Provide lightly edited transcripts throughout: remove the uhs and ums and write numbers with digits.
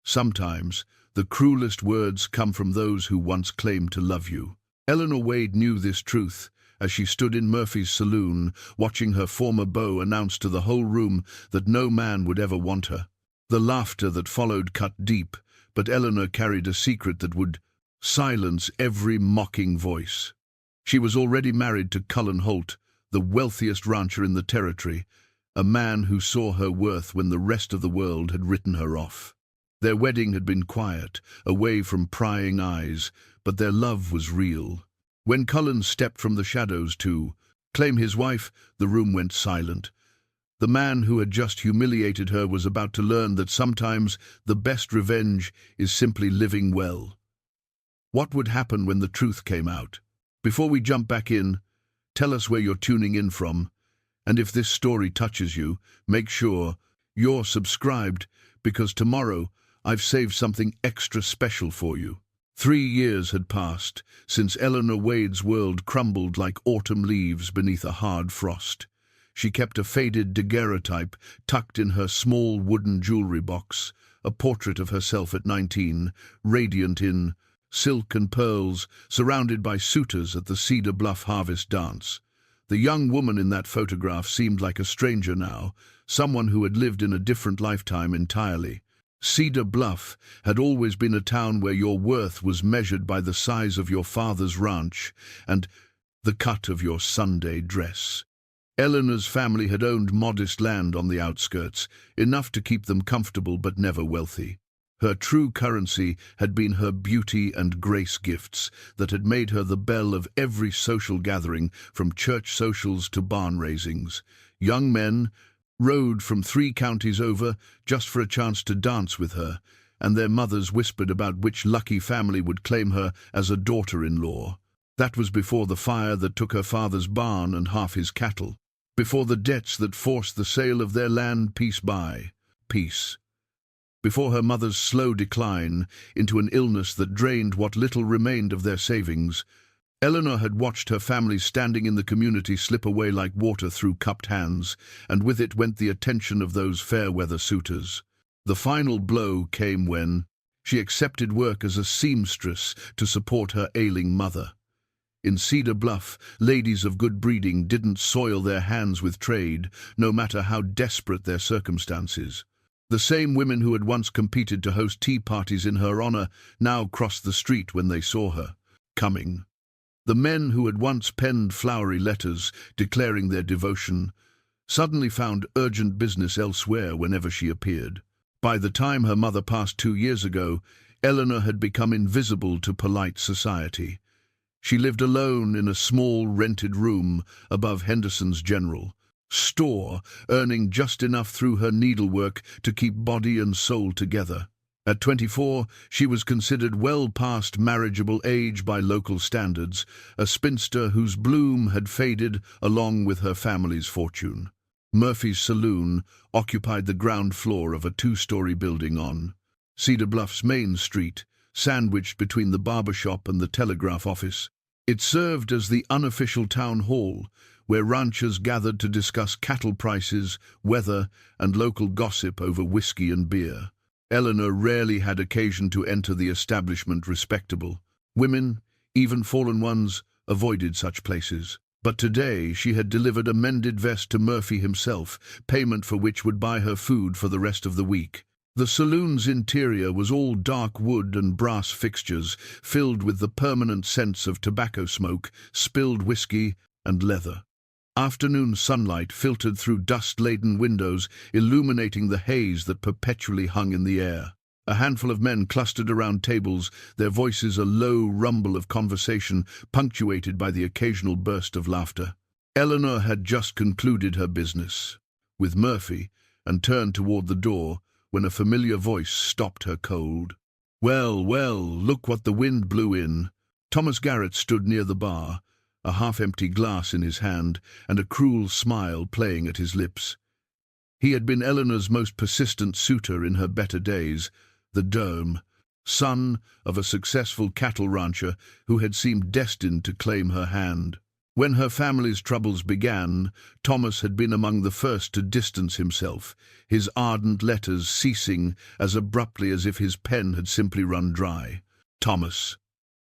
Sometimes, the cruelest words come from those who once claimed to love you. Eleanor Wade knew this truth as she stood in Murphy's saloon, watching her former beau announce to the whole room that no man would ever want her. The laughter that followed cut deep, but Eleanor carried a secret that would silence every mocking voice. She was already married to Cullen Holt, the wealthiest rancher in the territory, a man who saw her worth when the rest of the world had written her off. Their wedding had been quiet, away from prying eyes, but their love was real. When Cullen stepped from the shadows to claim his wife, the room went silent. The man who had just humiliated her was about to learn that sometimes the best revenge is simply living well. What would happen when the truth came out? Before we jump back in, tell us where you're tuning in from, and if this story touches you, make sure you're subscribed, because tomorrow I've saved something extra special for you. 3 years had passed since Eleanor Wade's world crumbled like autumn leaves beneath a hard frost. She kept a faded daguerreotype tucked in her small wooden jewelry box, a portrait of herself at 19, radiant in silk and pearls, surrounded by suitors at the Cedar Bluff harvest dance. The young woman in that photograph seemed like a stranger now, someone who had lived in a different lifetime entirely. Cedar Bluff had always been a town where your worth was measured by the size of your father's ranch and the cut of your Sunday dress. Eleanor's family had owned modest land on the outskirts, enough to keep them comfortable but never wealthy. Her true currency had been her beauty and grace gifts that had made her the belle of every social gathering, from church socials to barn raisings. Young men rode from 3 counties over just for a chance to dance with her, and their mothers whispered about which lucky family would claim her as a daughter-in-law. That was before the fire that took her father's barn and half his cattle, before the debts that forced the sale of their land piece by piece, before her mother's slow decline into an illness that drained what little remained of their savings. Eleanor had watched her family's standing in the community slip away like water through cupped hands, and with it went the attention of those fair-weather suitors. The final blow came when she accepted work as a seamstress to support her ailing mother. In Cedar Bluff, ladies of good breeding didn't soil their hands with trade, no matter how desperate their circumstances. The same women who had once competed to host tea parties in her honor now crossed the street when they saw her coming. The men who had once penned flowery letters declaring their devotion suddenly found urgent business elsewhere whenever she appeared. By the time her mother passed 2 years ago, Eleanor had become invisible to polite society. She lived alone in a small rented room above Henderson's General Store, earning just enough through her needlework to keep body and soul together. At 24, she was considered well past marriageable age by local standards, a spinster whose bloom had faded along with her family's fortune. Murphy's Saloon occupied the ground floor of a 2-story building on Cedar Bluff's main street, sandwiched between the barber shop and the telegraph office. It served as the unofficial town hall, where ranchers gathered to discuss cattle prices, weather, and local gossip over whiskey and beer. Eleanor rarely had occasion to enter the establishment respectable. Women, even fallen ones, avoided such places. But today she had delivered a mended vest to Murphy himself, payment for which would buy her food for the rest of the week. The saloon's interior was all dark wood and brass fixtures, filled with the permanent scents of tobacco smoke, spilled whiskey, and leather. Afternoon sunlight filtered through dust-laden windows, illuminating the haze that perpetually hung in the air. A handful of men clustered around tables, their voices a low rumble of conversation, punctuated by the occasional burst of laughter. Eleanor had just concluded her business with Murphy and turned toward the door when a familiar voice stopped her cold. "Well, well, look what the wind blew in." Thomas Garrett stood near the bar, a half-empty glass in his hand and a cruel smile playing at his lips. He had been Eleanor's most persistent suitor in her better days, the Dome, son of a successful cattle rancher who had seemed destined to claim her hand. When her family's troubles began, Thomas had been among the first to distance himself, his ardent letters ceasing as abruptly as if his pen had simply run dry. Thomas.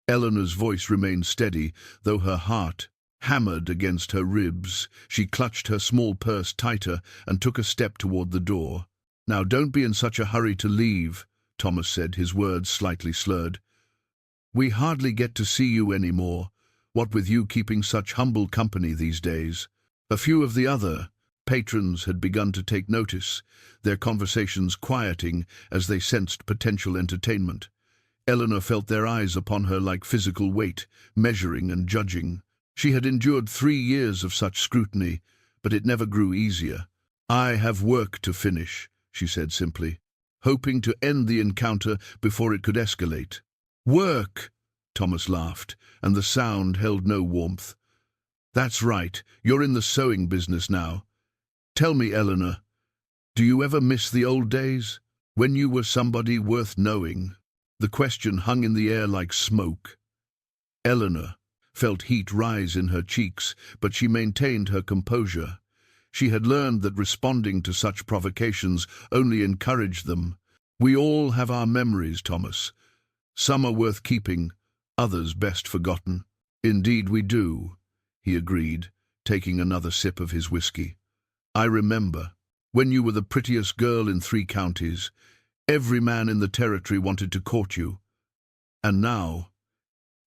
Eleanor's voice remained steady, though her heart hammered against her ribs. She clutched her small purse tighter and took a step toward the door. "Now don't be in such a hurry to leave," Thomas said, his words slightly slurred. "We hardly get to see you anymore, what with you keeping such humble company these days." A few of the other patrons had begun to take notice, their conversations quieting as they sensed potential entertainment. Eleanor felt their eyes upon her like physical weight, measuring and judging. She had endured 3 years of such scrutiny, but it never grew easier. "I have work to finish," she said simply, hoping to end the encounter before it could escalate. "Work!" Thomas laughed, and the sound held no warmth. "That's right, you're in the sewing business now. Tell me, Eleanor, do you ever miss the old days, when you were somebody worth knowing?" The question hung in the air like smoke. Eleanor felt heat rise in her cheeks, but she maintained her composure. She had learned that responding to such provocations only encouraged them. "We all have our memories, Thomas. Some are worth keeping, others best forgotten." "Indeed we do," he agreed, taking another sip of his whiskey. "I remember, when you were the prettiest girl in 3 counties, every man in the territory wanted to court you. And now—"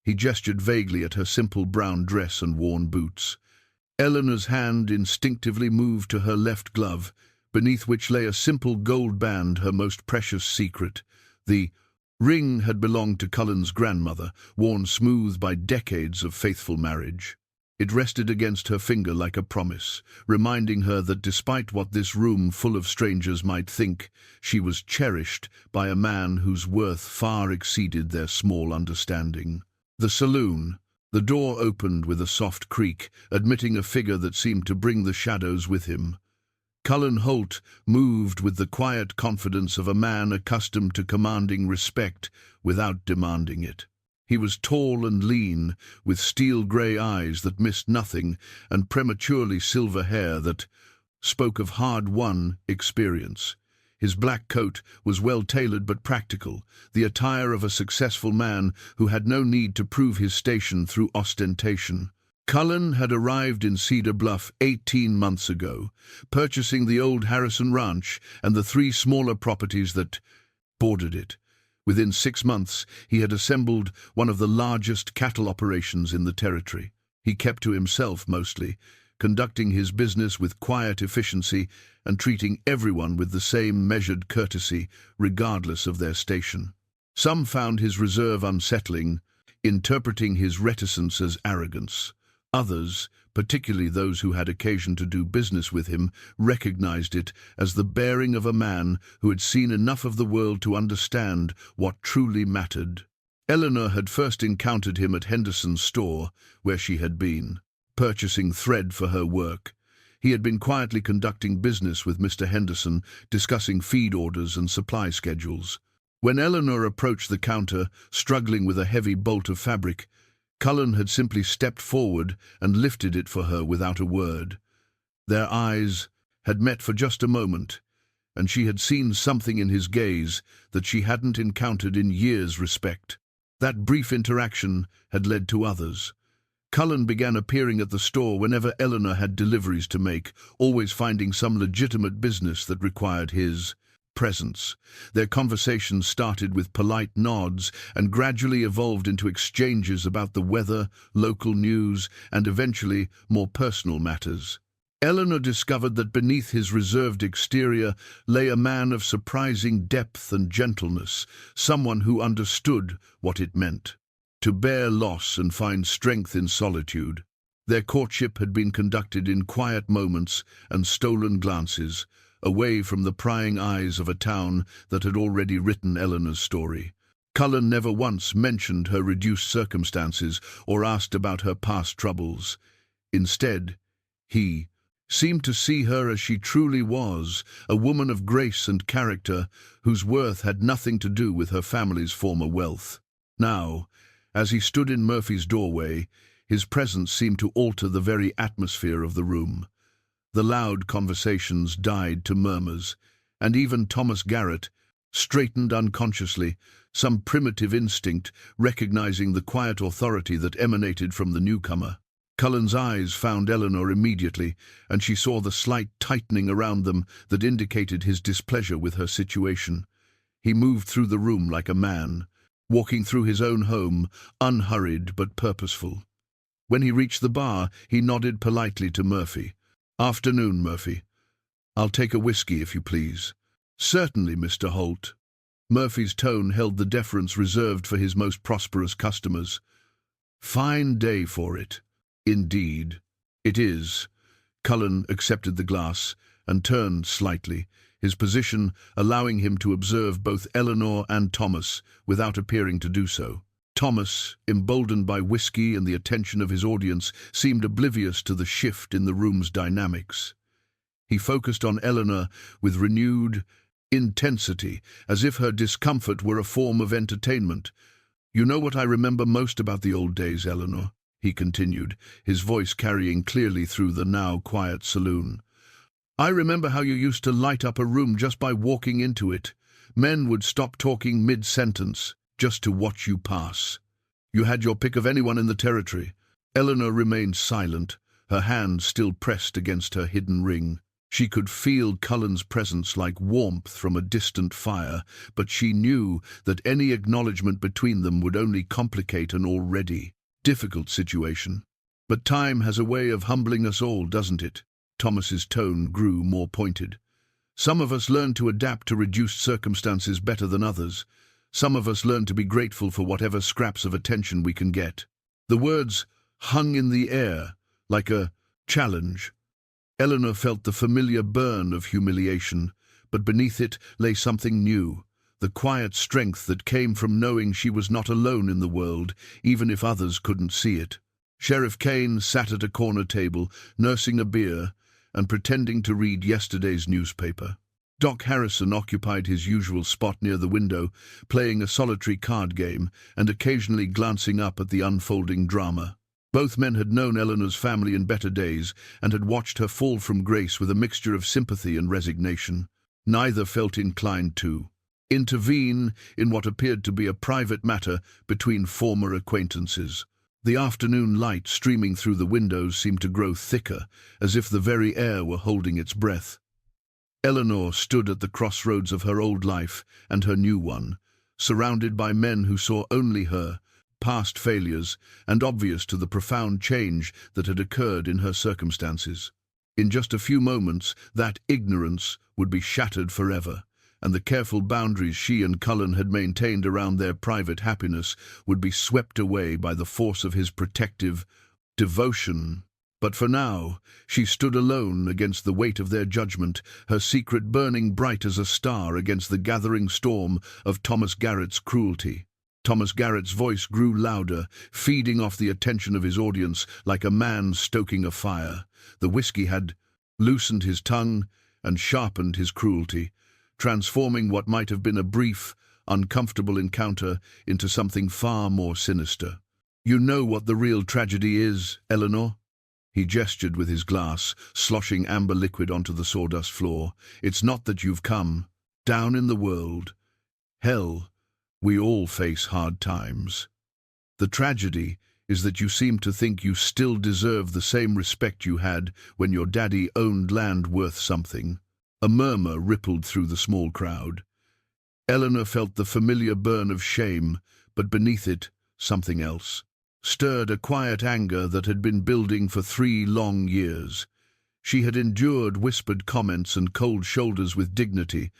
He gestured vaguely at her simple brown dress and worn boots. Eleanor's hand instinctively moved to her left glove, beneath which lay a simple gold band, her most precious secret. The ring had belonged to Cullen's grandmother, worn smooth by decades of faithful marriage. It rested against her finger like a promise, reminding her that despite what this room full of strangers might think, she was cherished by a man whose worth far exceeded their small understanding. The saloon. The door opened with a soft creak, admitting a figure that seemed to bring the shadows with him. Cullen Holt moved with the quiet confidence of a man accustomed to commanding respect without demanding it. He was tall and lean, with steel-grey eyes that missed nothing and prematurely silver hair that spoke of hard-won experience. His black coat was well-tailored but practical, the attire of a successful man who had no need to prove his station through ostentation. Cullen had arrived in Cedar Bluff 18 months ago, purchasing the old Harrison Ranch and the 3 smaller properties that bordered it. Within 6 months, he had assembled one of the largest cattle operations in the territory. He kept to himself mostly, conducting his business with quiet efficiency and treating everyone with the same measured courtesy, regardless of their station. Some found his reserve unsettling, interpreting his reticence as arrogance. Others, particularly those who had occasion to do business with him, recognized it as the bearing of a man who had seen enough of the world to understand what truly mattered. Eleanor had first encountered him at Henderson's store, where she had been purchasing thread for her work. He had been quietly conducting business with Mr. Henderson, discussing feed orders and supply schedules. When Eleanor approached the counter, struggling with a heavy bolt of fabric, Cullen had simply stepped forward and lifted it for her without a word. Their eyes had met for just a moment, and she had seen something in his gaze that she hadn't encountered in years. Respect. That brief interaction had led to others. Cullen began appearing at the store whenever Eleanor had deliveries to make, always finding some legitimate business that required his presence. Their conversations started with polite nods and gradually evolved into exchanges about the weather, local news, and eventually more personal matters. Eleanor discovered that beneath his reserved exterior lay a man of surprising depth and gentleness, someone who understood what it meant to bear loss and find strength in solitude. Their courtship had been conducted in quiet moments and stolen glances, away from the prying eyes of a town that had already written Eleanor's story. Cullen never once mentioned her reduced circumstances or asked about her past troubles. Instead, he seemed to see her as she truly was, a woman of grace and character whose worth had nothing to do with her family's former wealth. Now, as he stood in Murphy's doorway, His presence seemed to alter the very atmosphere of the room. The loud conversations died to murmurs, and even Thomas Garrett straightened unconsciously, some primitive instinct recognizing the quiet authority that emanated from the newcomer. Cullen's eyes found Eleanor immediately, and she saw the slight tightening around them that indicated his displeasure with her situation. He moved through the room like a man, walking through his own home, unhurried but purposeful. When he reached the bar, he nodded politely to Murphy. "Afternoon, Murphy. I'll take a whiskey, if you please." "Certainly, Mr. Holt." Murphy's tone held the deference reserved for his most prosperous customers. "Fine day for it." "Indeed." "It is." Cullen accepted the glass and turned slightly, his position allowing him to observe both Eleanor and Thomas without appearing to do so. Thomas, emboldened by whiskey and the attention of his audience, seemed oblivious to the shift in the room's dynamics. He focused on Eleanor with renewed intensity, as if her discomfort were a form of entertainment. "You know what I remember most about the old days, Eleanor?" he continued, his voice carrying clearly through the now quiet saloon. "I remember how you used to light up a room just by walking into it. Men would stop talking mid-sentence just to watch you pass. You had your pick of anyone in the territory." Eleanor remained silent, her hand still pressed against her hidden ring. She could feel Cullen's presence like warmth from a distant fire, but she knew that any acknowledgement between them would only complicate an already difficult situation. "But time has a way of humbling us all, doesn't it?" Thomas's tone grew more pointed. "Some of us learn to adapt to reduced circumstances better than others. Some of us learn to be grateful for whatever scraps of attention we can get." The words hung in the air, like a challenge. Eleanor felt the familiar burn of humiliation, but beneath it lay something new, the quiet strength that came from knowing she was not alone in the world, even if others couldn't see it. Sheriff Kane sat at a corner table, nursing a beer and pretending to read yesterday's newspaper. Doc Harrison occupied his usual spot near the window, playing a solitary card game and occasionally glancing up at the unfolding drama. Both men had known Eleanor's family in better days and had watched her fall from grace with a mixture of sympathy and resignation. Neither felt inclined to intervene in what appeared to be a private matter between former acquaintances. The afternoon light streaming through the windows seemed to grow thicker, as if the very air were holding its breath. Eleanor stood at the crossroads of her old life and her new one, surrounded by men who saw only her, past failures, and obvious to the profound change that had occurred in her circumstances. In just a few moments, that ignorance would be shattered forever, and the careful boundaries she and Cullen had maintained around their private happiness would be swept away by the force of his protective devotion. But for now, she stood alone against the weight of their judgment, her secret burning bright as a star against the gathering storm of Thomas Garrett's cruelty. Thomas Garrett's voice grew louder, feeding off the attention of his audience like a man stoking a fire. The whiskey had loosened his tongue and sharpened his cruelty, transforming what might have been a brief, uncomfortable encounter into something far more sinister. "You know what the real tragedy is, Eleanor?" He gestured with his glass, sloshing amber liquid onto the sawdust floor. "It's not that you've come. Down in the world, hell, we all face hard times. The tragedy is that you seem to think you still deserve the same respect you had when your daddy owned land worth something." A murmur rippled through the small crowd. Eleanor felt the familiar burn of shame, but beneath it, something else stirred, a quiet anger that had been building for 3 long years. She had endured whispered comments and cold shoulders with dignity,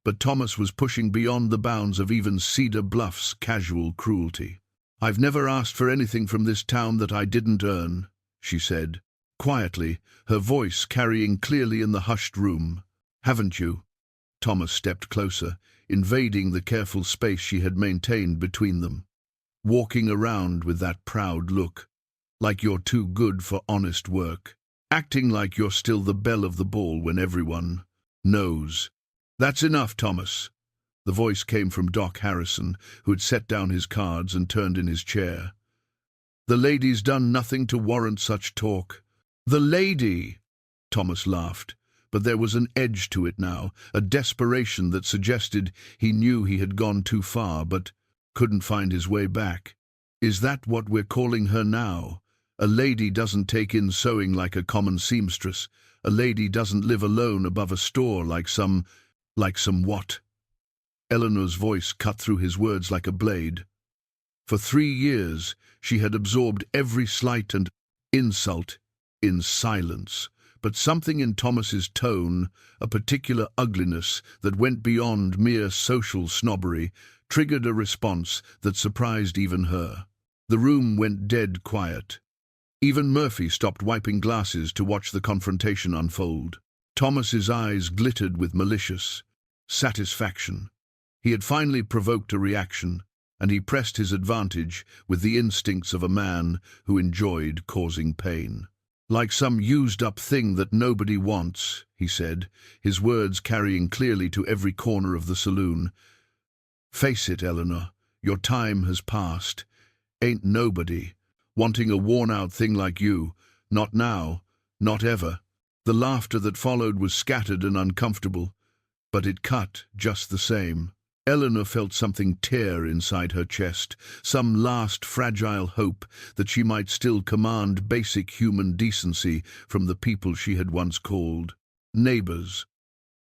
but Thomas was pushing beyond the bounds of even Cedar Bluff's casual cruelty. "I've never asked for anything from this town that I didn't earn," she said, quietly, her voice carrying clearly in the hushed room. "Haven't you?" Thomas stepped closer, invading the careful space she had maintained between them, walking around with that proud look, like you're too good for honest work, acting like you're still the belle of the ball when everyone knows. "That's enough, Thomas." The voice came from Doc Harrison, who had set down his cards and turned in his chair. The lady's done nothing to warrant such talk. The lady! Thomas laughed, but there was an edge to it now, a desperation that suggested he knew he had gone too far, but couldn't find his way back. Is that what we're calling her now? A lady doesn't take in sewing like a common seamstress. A lady doesn't live alone above a store like some what? Eleanor's voice cut through his words like a blade. For 3 years, she had absorbed every slight and insult in silence, but something in Thomas's tone, a particular ugliness that went beyond mere social snobbery, triggered a response that surprised even her. The room went dead quiet. Even Murphy stopped wiping glasses to watch the confrontation unfold. Thomas's eyes glittered with malicious satisfaction. He had finally provoked a reaction, and he pressed his advantage with the instincts of a man who enjoyed causing pain. Like some used-up thing that nobody wants, he said, his words carrying clearly to every corner of the saloon. Face it, Eleanor, your time has passed. Ain't nobody wanting a worn-out thing like you. Not now, not ever. The laughter that followed was scattered and uncomfortable, but it cut just the same. Eleanor felt something tear inside her chest, some last fragile hope that she might still command basic human decency from the people she had once called neighbors.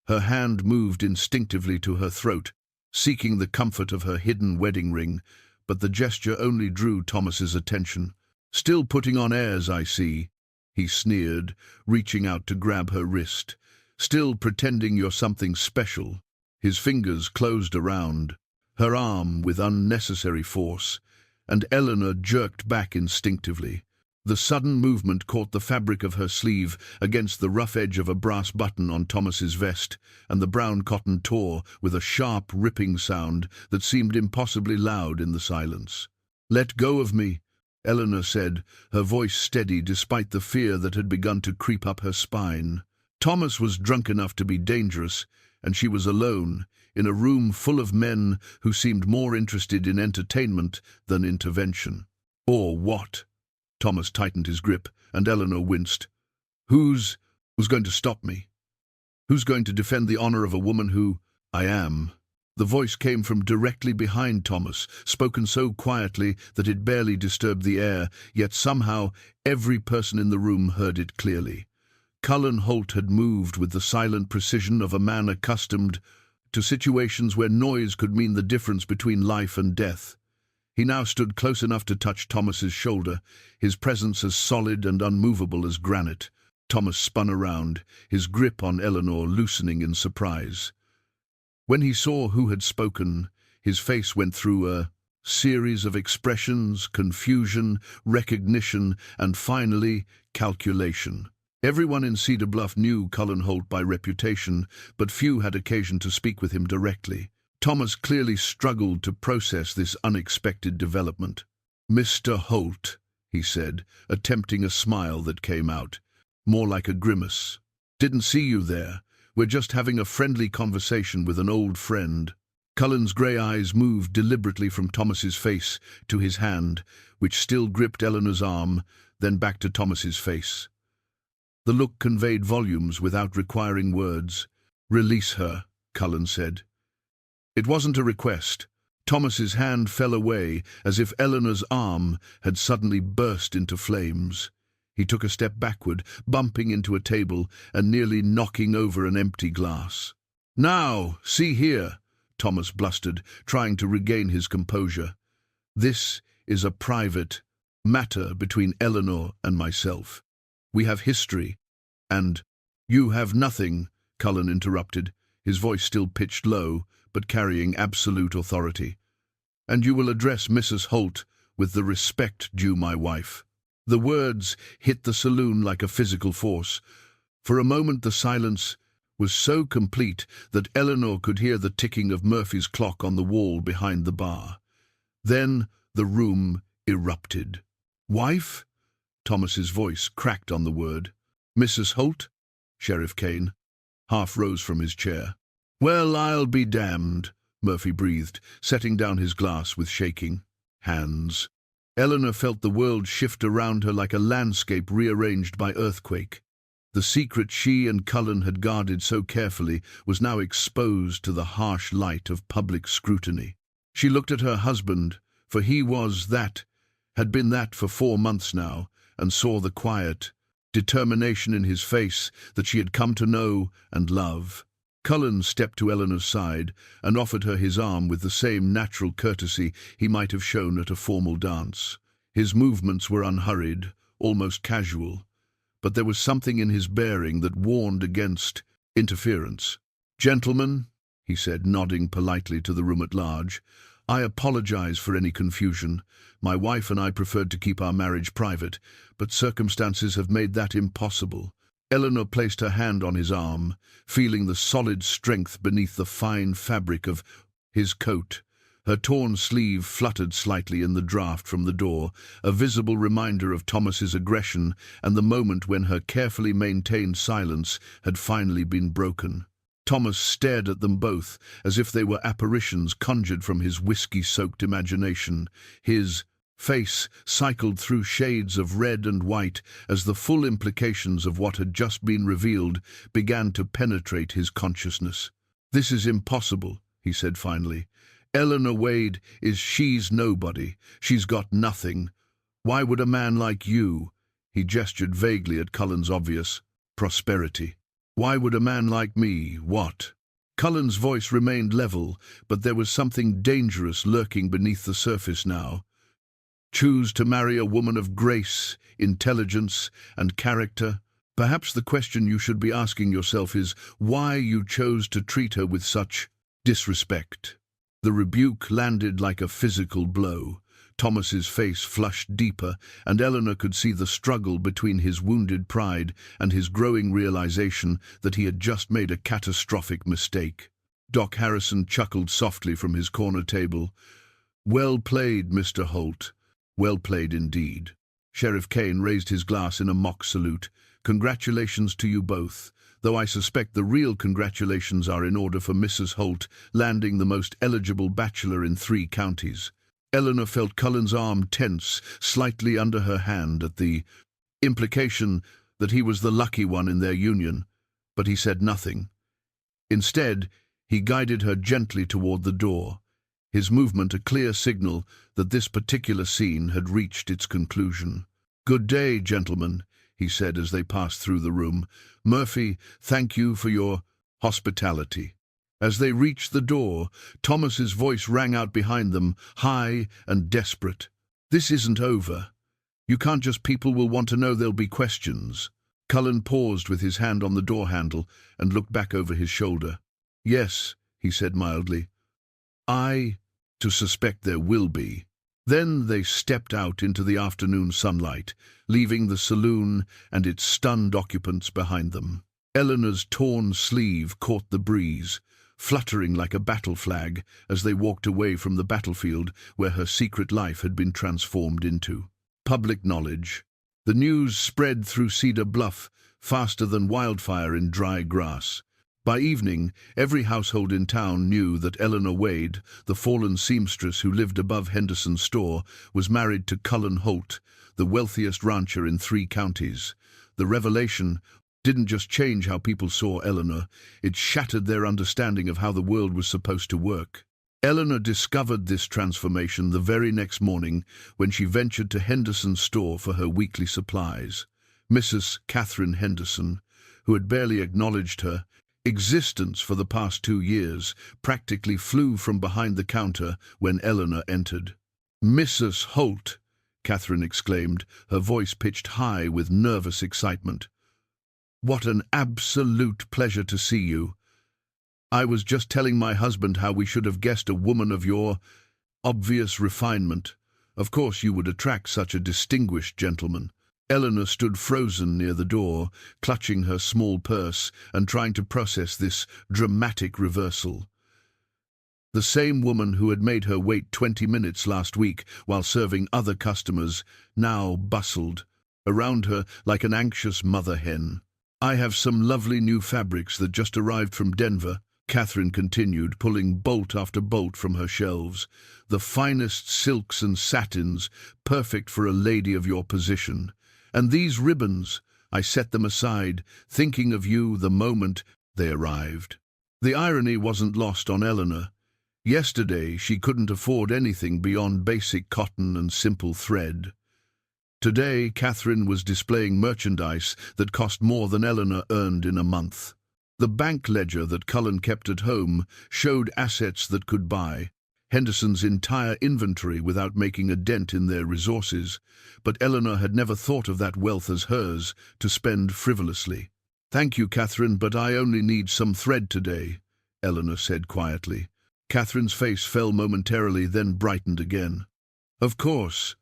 Her hand moved instinctively to her throat, seeking the comfort of her hidden wedding ring, but the gesture only drew Thomas's attention. Still putting on airs, I see, he sneered, reaching out to grab her wrist. Still pretending you're something special. His fingers closed around her arm with unnecessary force, and Eleanor jerked back instinctively. The sudden movement caught the fabric of her sleeve against the rough edge of a brass button on Thomas's vest, and the brown cotton tore with a sharp, ripping sound that seemed impossibly loud in the silence. "Let go of me," Eleanor said, her voice steady despite the fear that had begun to creep up her spine. Thomas was drunk enough to be dangerous, and she was alone, in a room full of men who seemed more interested in entertainment than intervention. Or what? Thomas tightened his grip, and Eleanor winced. Who's going to stop me? Who's going to defend the honor of a woman who... I am. The voice came from directly behind Thomas, spoken so quietly that it barely disturbed the air, yet somehow every person in the room heard it clearly. Cullen Holt had moved with the silent precision of a man accustomed to situations where noise could mean the difference between life and death. He now stood close enough to touch Thomas's shoulder, his presence as solid and unmovable as granite. Thomas spun around, his grip on Eleanor loosening in surprise. When he saw who had spoken, his face went through a series of expressions, confusion, recognition, and finally, calculation. Everyone in Cedar Bluff knew Cullen Holt by reputation, but few had occasion to speak with him directly. Thomas clearly struggled to process this unexpected development. "Mr. Holt," he said, attempting a smile that came out, more like a grimace. "Didn't see you there. We're just having a friendly conversation with an old friend." Cullen's grey eyes moved deliberately from Thomas's face to his hand, which still gripped Eleanor's arm, then back to Thomas's face. The look conveyed volumes without requiring words. "Release her," Cullen said. It wasn't a request. Thomas's hand fell away as if Eleanor's arm had suddenly burst into flames. He took a step backward, bumping into a table and nearly knocking over an empty glass. "Now, see here," Thomas blustered, trying to regain his composure. "This is a private matter between Eleanor and myself. We have history, and—" "You have nothing," Cullen interrupted, his voice still pitched low, but carrying absolute authority. "And you will address Mrs. Holt with the respect due my wife." The words hit the saloon like a physical force. For a moment the silence was so complete that Eleanor could hear the ticking of Murphy's clock on the wall behind the bar. Then the room erupted. "Wife?" Thomas's voice cracked on the word. "Mrs. Holt?" Sheriff Kane half rose from his chair. "Well, I'll be damned," Murphy breathed, setting down his glass with shaking hands. Eleanor felt the world shift around her like a landscape rearranged by earthquake. The secret she and Cullen had guarded so carefully was now exposed to the harsh light of public scrutiny. She looked at her husband, for he had been that for 4 months now, and saw the quiet determination in his face that she had come to know and love. Cullen stepped to Eleanor's side and offered her his arm with the same natural courtesy he might have shown at a formal dance. His movements were unhurried, almost casual, but there was something in his bearing that warned against interference. "Gentlemen," he said, nodding politely to the room at large, "I apologize for any confusion. My wife and I preferred to keep our marriage private, but circumstances have made that impossible." Eleanor placed her hand on his arm, feeling the solid strength beneath the fine fabric of his coat. Her torn sleeve fluttered slightly in the draft from the door, a visible reminder of Thomas's aggression and the moment when her carefully maintained silence had finally been broken. Thomas stared at them both, as if they were apparitions conjured from his whiskey-soaked imagination. His face cycled through shades of red and white as the full implications of what had just been revealed began to penetrate his consciousness. "This is impossible," he said finally. "Eleanor Wade she's nobody. She's got nothing. Why would a man like you—" he gestured vaguely at Cullen's obvious prosperity. "Why would a man like me, what?" Cullen's voice remained level, but there was something dangerous lurking beneath the surface now. "Choose to marry a woman of grace, intelligence, and character? Perhaps the question you should be asking yourself is why you chose to treat her with such disrespect." The rebuke landed like a physical blow. Thomas's face flushed deeper, and Eleanor could see the struggle between his wounded pride and his growing realization that he had just made a catastrophic mistake. Doc Harrison chuckled softly from his corner table. "Well played, Mr. Holt. Well played indeed." Sheriff Kane raised his glass in a mock salute. "Congratulations to you both, though I suspect the real congratulations are in order for Mrs. Holt landing the most eligible bachelor in 3 counties. Eleanor felt Cullen's arm tense slightly under her hand at the implication that he was the lucky one in their union, but he said nothing. Instead, he guided her gently toward the door, his movement a clear signal that this particular scene had reached its conclusion. "Good day, gentlemen," he said as they passed through the room. "Murphy, thank you for your hospitality." As they reached the door, Thomas's voice rang out behind them, high and desperate. "This isn't over. You can't just people will want to know, there'll be questions." Cullen paused with his hand on the door handle and looked back over his shoulder. "Yes," he said mildly. To suspect there will be." Then they stepped out into the afternoon sunlight, leaving the saloon and its stunned occupants behind them. Eleanor's torn sleeve caught the breeze, fluttering like a battle flag as they walked away from the battlefield where her secret life had been transformed into public knowledge. The news spread through Cedar Bluff faster than wildfire in dry grass. By evening, every household in town knew that Eleanor Wade, the fallen seamstress who lived above Henderson's store, was married to Cullen Holt, the wealthiest rancher in 3 counties. The revelation didn't just change how people saw Eleanor, it shattered their understanding of how the world was supposed to work. Eleanor discovered this transformation the very next morning when she ventured to Henderson's store for her weekly supplies. Mrs. Catherine Henderson, who had barely acknowledged her existence for the past 2 years, practically flew from behind the counter when Eleanor entered. "Mrs. Holt," Catherine exclaimed, her voice pitched high with nervous excitement. "What an absolute pleasure to see you. I was just telling my husband how we should have guessed a woman of your obvious refinement. Of course you would attract such a distinguished gentleman." Eleanor stood frozen near the door, clutching her small purse and trying to process this dramatic reversal. The same woman who had made her wait 20 minutes last week while serving other customers now bustled around her like an anxious mother hen. "I have some lovely new fabrics that just arrived from Denver," Catherine continued, pulling bolt after bolt from her shelves. "The finest silks and satins, perfect for a lady of your position. And these ribbons, I set them aside, thinking of you the moment they arrived." The irony wasn't lost on Eleanor. Yesterday she couldn't afford anything beyond basic cotton and simple thread. Today Catherine was displaying merchandise that cost more than Eleanor earned in a month. The bank ledger that Cullen kept at home showed assets that could buy Henderson's entire inventory without making a dent in their resources, but Eleanor had never thought of that wealth as hers to spend frivolously. "Thank you, Catherine, but I only need some thread today," Eleanor said quietly. Catherine's face fell momentarily, then brightened again. Of course,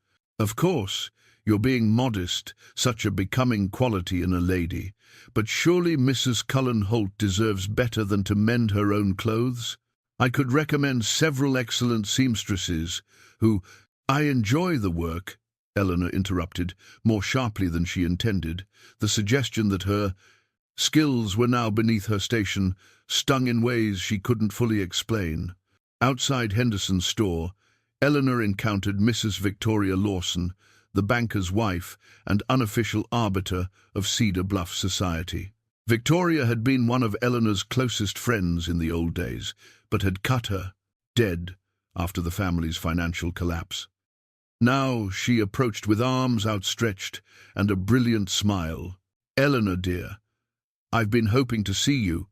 you're being modest, such a becoming quality in a lady. But surely Mrs. Cullen Holt deserves better than to mend her own clothes? I could recommend several excellent seamstresses who—" "I enjoy the work," Eleanor interrupted, more sharply than she intended. The suggestion that her skills were now beneath her station stung in ways she couldn't fully explain. Outside Henderson's store, Eleanor encountered Mrs. Victoria Lawson, the banker's wife and unofficial arbiter of Cedar Bluff society. Victoria had been one of Eleanor's closest friends in the old days, but had cut her dead after the family's financial collapse. Now she approached with arms outstretched and a brilliant smile. "Eleanor, dear, I've been hoping to see you.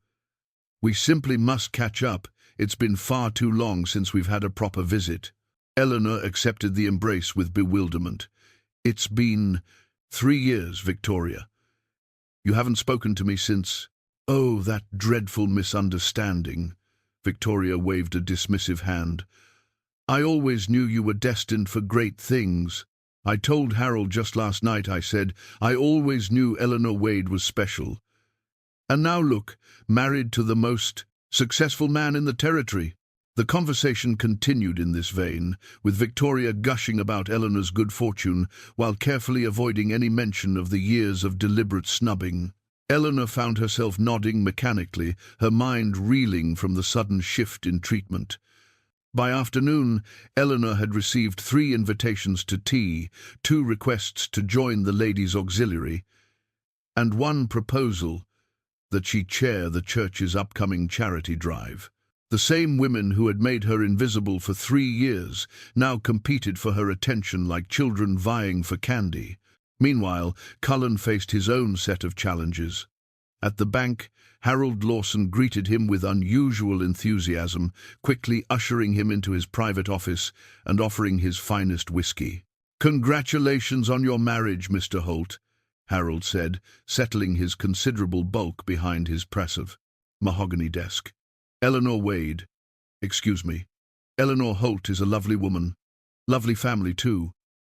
We simply must catch up. It's been far too long since we've had a proper visit." Eleanor accepted the embrace with bewilderment. "It's been 3 years, Victoria. You haven't spoken to me since—" "Oh, that dreadful misunderstanding." Victoria waved a dismissive hand. "I always knew you were destined for great things. I told Harold just last night, I said, I always knew Eleanor Wade was special. And now look, married to the most successful man in the territory." The conversation continued in this vein, with Victoria gushing about Eleanor's good fortune while carefully avoiding any mention of the years of deliberate snubbing. Eleanor found herself nodding mechanically, her mind reeling from the sudden shift in treatment. By afternoon, Eleanor had received 3 invitations to tea, 2 requests to join the ladies' auxiliary, and 1 proposal that she chair the church's upcoming charity drive. The same women who had made her invisible for 3 years now competed for her attention like children vying for candy. Meanwhile, Cullen faced his own set of challenges. At the bank, Harold Lawson greeted him with unusual enthusiasm, quickly ushering him into his private office and offering his finest whiskey. "Congratulations on your marriage, Mr. Holt," Harold said, settling his considerable bulk behind his impressive mahogany desk. "Eleanor Wade, excuse me. Eleanor Holt is a lovely woman. Lovely family, too,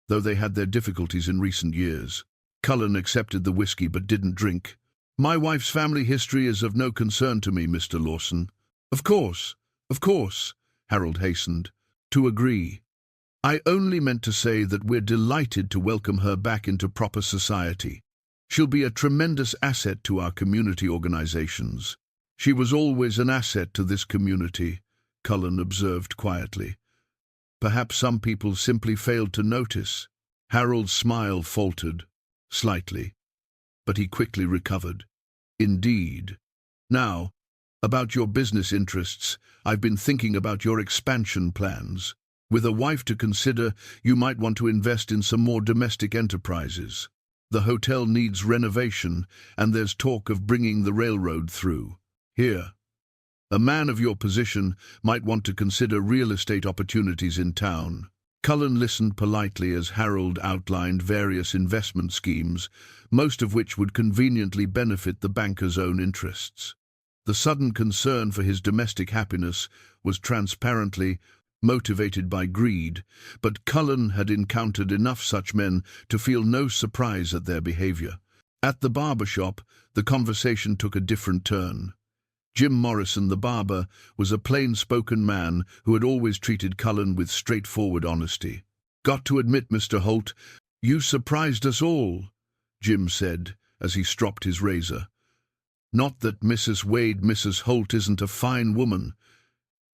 though they had their difficulties in recent years." Cullen accepted the whiskey but didn't drink. "My wife's family history is of no concern to me, Mr. Lawson." Of course, Harold hastened to agree. "I only meant to say that we're delighted to welcome her back into proper society. She'll be a tremendous asset to our community organizations." "She was always an asset to this community," Cullen observed quietly. "Perhaps some people simply failed to notice." Harold's smile faltered slightly, but he quickly recovered. "Indeed. Now, about your business interests, I've been thinking about your expansion plans. With a wife to consider, you might want to invest in some more domestic enterprises. The hotel needs renovation, and there's talk of bringing the railroad through. Here, a man of your position might want to consider real estate opportunities in town." Cullen listened politely as Harold outlined various investment schemes, most of which would conveniently benefit the banker's own interests. The sudden concern for his domestic happiness was transparently motivated by greed, but Cullen had encountered enough such men to feel no surprise at their behavior. At the barber shop, the conversation took a different turn. Jim Morrison, the barber, was a plain-spoken man who had always treated Cullen with straightforward honesty. "Got to admit, Mr. Holt, you surprised us all," Jim said as he stropped his razor. Not that Mrs. Holt isn't a fine woman.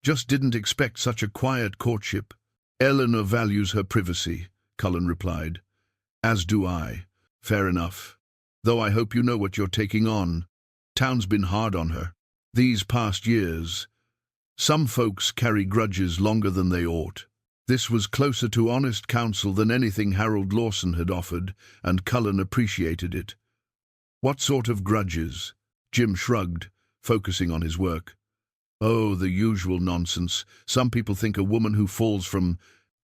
Just didn't expect such a quiet courtship. Eleanor values her privacy, Cullen replied. As do I. Fair enough. Though I hope you know what you're taking on. Town's been hard on her. These past years. Some folks carry grudges longer than they ought. This was closer to honest counsel than anything Harold Lawson had offered, and Cullen appreciated it. What sort of grudges? Jim shrugged, focusing on his work. Oh, the usual nonsense. Some people think a woman who falls from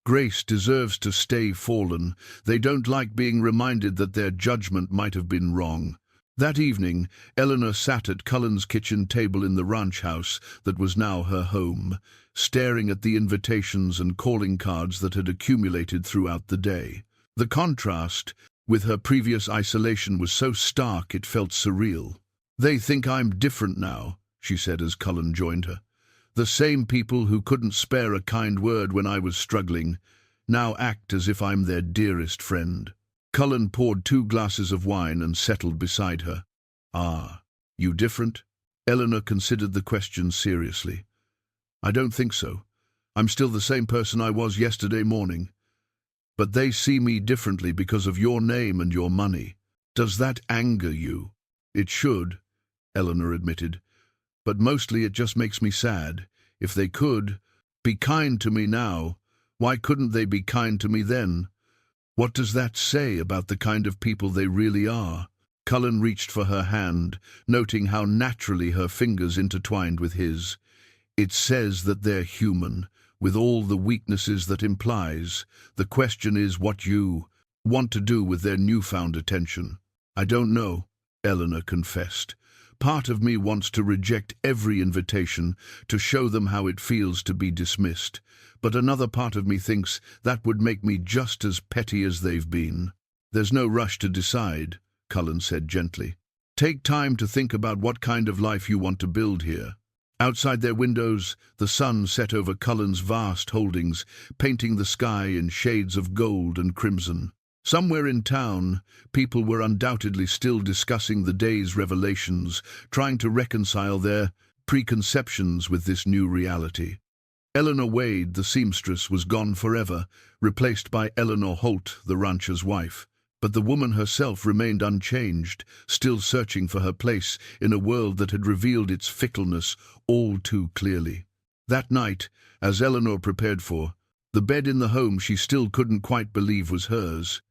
grace deserves to stay fallen. They don't like being reminded that their judgment might have been wrong. That evening, Eleanor sat at Cullen's kitchen table in the ranch house that was now her home, staring at the invitations and calling cards that had accumulated throughout the day. The contrast with her previous isolation was so stark it felt surreal. They think I'm different now, she said as Cullen joined her. The same people who couldn't spare a kind word when I was struggling now act as if I'm their dearest friend. Cullen poured 2 glasses of wine and settled beside her. Ah, you different? Eleanor considered the question seriously. I don't think so. I'm still the same person I was yesterday morning. But they see me differently because of your name and your money. Does that anger you? It should, Eleanor admitted. But mostly it just makes me sad. If they could be kind to me now, why couldn't they be kind to me then? What does that say about the kind of people they really are? Cullen reached for her hand, noting how naturally her fingers intertwined with his. It says that they're human, with all the weaknesses that implies. The question is what you want to do with their newfound attention. I don't know, Eleanor confessed. Part of me wants to reject every invitation, to show them how it feels to be dismissed. But another part of me thinks that would make me just as petty as they've been. There's no rush to decide, Cullen said gently. Take time to think about what kind of life you want to build here. Outside their windows, the sun set over Cullen's vast holdings, painting the sky in shades of gold and crimson. Somewhere in town, people were undoubtedly still discussing the day's revelations, trying to reconcile their preconceptions with this new reality. Eleanor Wade, the seamstress, was gone forever, replaced by Eleanor Holt, the rancher's wife. But the woman herself remained unchanged, still searching for her place in a world that had revealed its fickleness all too clearly. That night, as Eleanor prepared for the bed in the home she still couldn't quite believe was hers,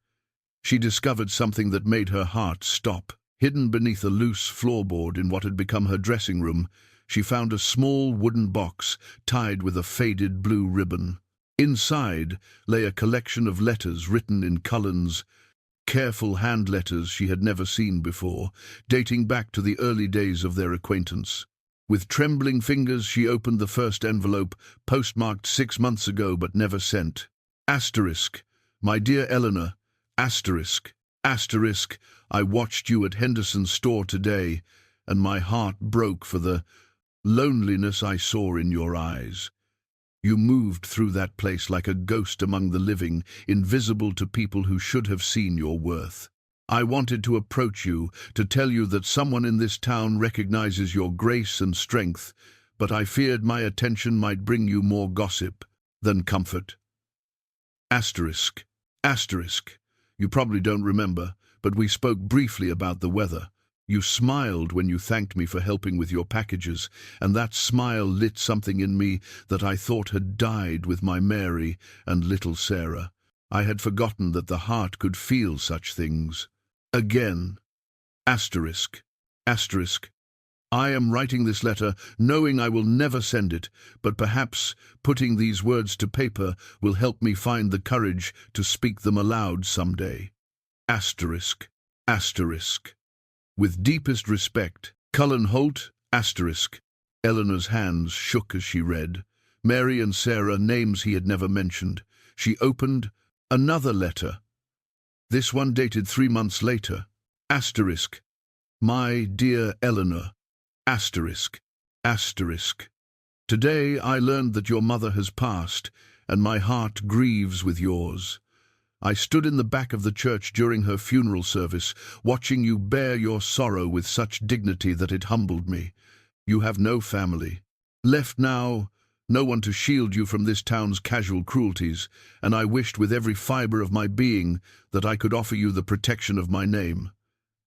she discovered something that made her heart stop. Hidden beneath a loose floorboard in what had become her dressing room, she found a small wooden box tied with a faded blue ribbon. Inside lay a collection of letters written in Cullen's careful hand letters she had never seen before, dating back to the early days of their acquaintance. With trembling fingers she opened the first envelope, postmarked 6 months ago but never sent. Asterisk, my dear Eleanor, asterisk, asterisk, I watched you at Henderson's store today, and my heart broke for the loneliness I saw in your eyes. You moved through that place like a ghost among the living, invisible to people who should have seen your worth. I wanted to approach you, to tell you that someone in this town recognizes your grace and strength, but I feared my attention might bring you more gossip than comfort. Asterisk, asterisk. You probably don't remember, but we spoke briefly about the weather. You smiled when you thanked me for helping with your packages, and that smile lit something in me that I thought had died with my Mary and little Sarah. I had forgotten that the heart could feel such things. Again. Asterisk. Asterisk. I am writing this letter knowing I will never send it, but perhaps putting these words to paper will help me find the courage to speak them aloud someday. Asterisk. Asterisk. With deepest respect, Cullen Holt, asterisk. Eleanor's hands shook as she read. Mary and Sarah, names he had never mentioned. She opened another letter. This one dated 3 months later. Asterisk. My dear Eleanor. Asterisk. Asterisk. Today I learned that your mother has passed, and my heart grieves with yours. I stood in the back of the church during her funeral service, watching you bear your sorrow with such dignity that it humbled me. You have no family. Left now, no one to shield you from this town's casual cruelties, and I wished with every fibre of my being that I could offer you the protection of my name.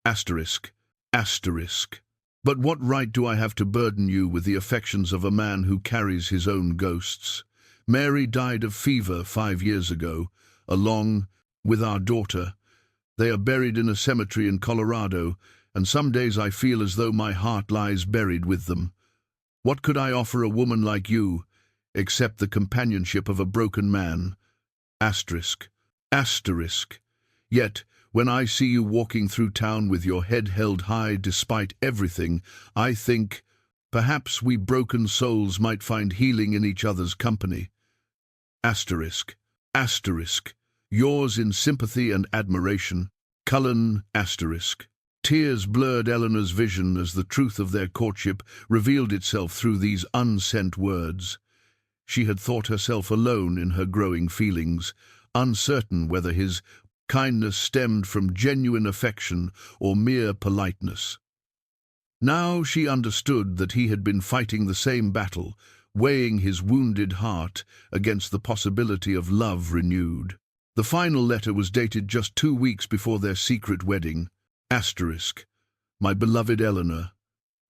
Asterisk. Asterisk. But what right do I have to burden you with the affections of a man who carries his own ghosts? Mary died of fever 5 years ago, along with our daughter. They are buried in a cemetery in Colorado, and some days I feel as though my heart lies buried with them. What could I offer a woman like you, except the companionship of a broken man? Asterisk. Asterisk. Yet, when I see you walking through town with your head held high despite everything, I think, perhaps we broken souls might find healing in each other's company. Asterisk. Asterisk. Yours in sympathy and admiration, Cullen. Asterisk. Tears blurred Eleanor's vision as the truth of their courtship revealed itself through these unsent words. She had thought herself alone in her growing feelings, uncertain whether his kindness stemmed from genuine affection or mere politeness. Now she understood that he had been fighting the same battle, weighing his wounded heart against the possibility of love renewed. The final letter was dated just 2 weeks before their secret wedding. Asterisk. My beloved Eleanor.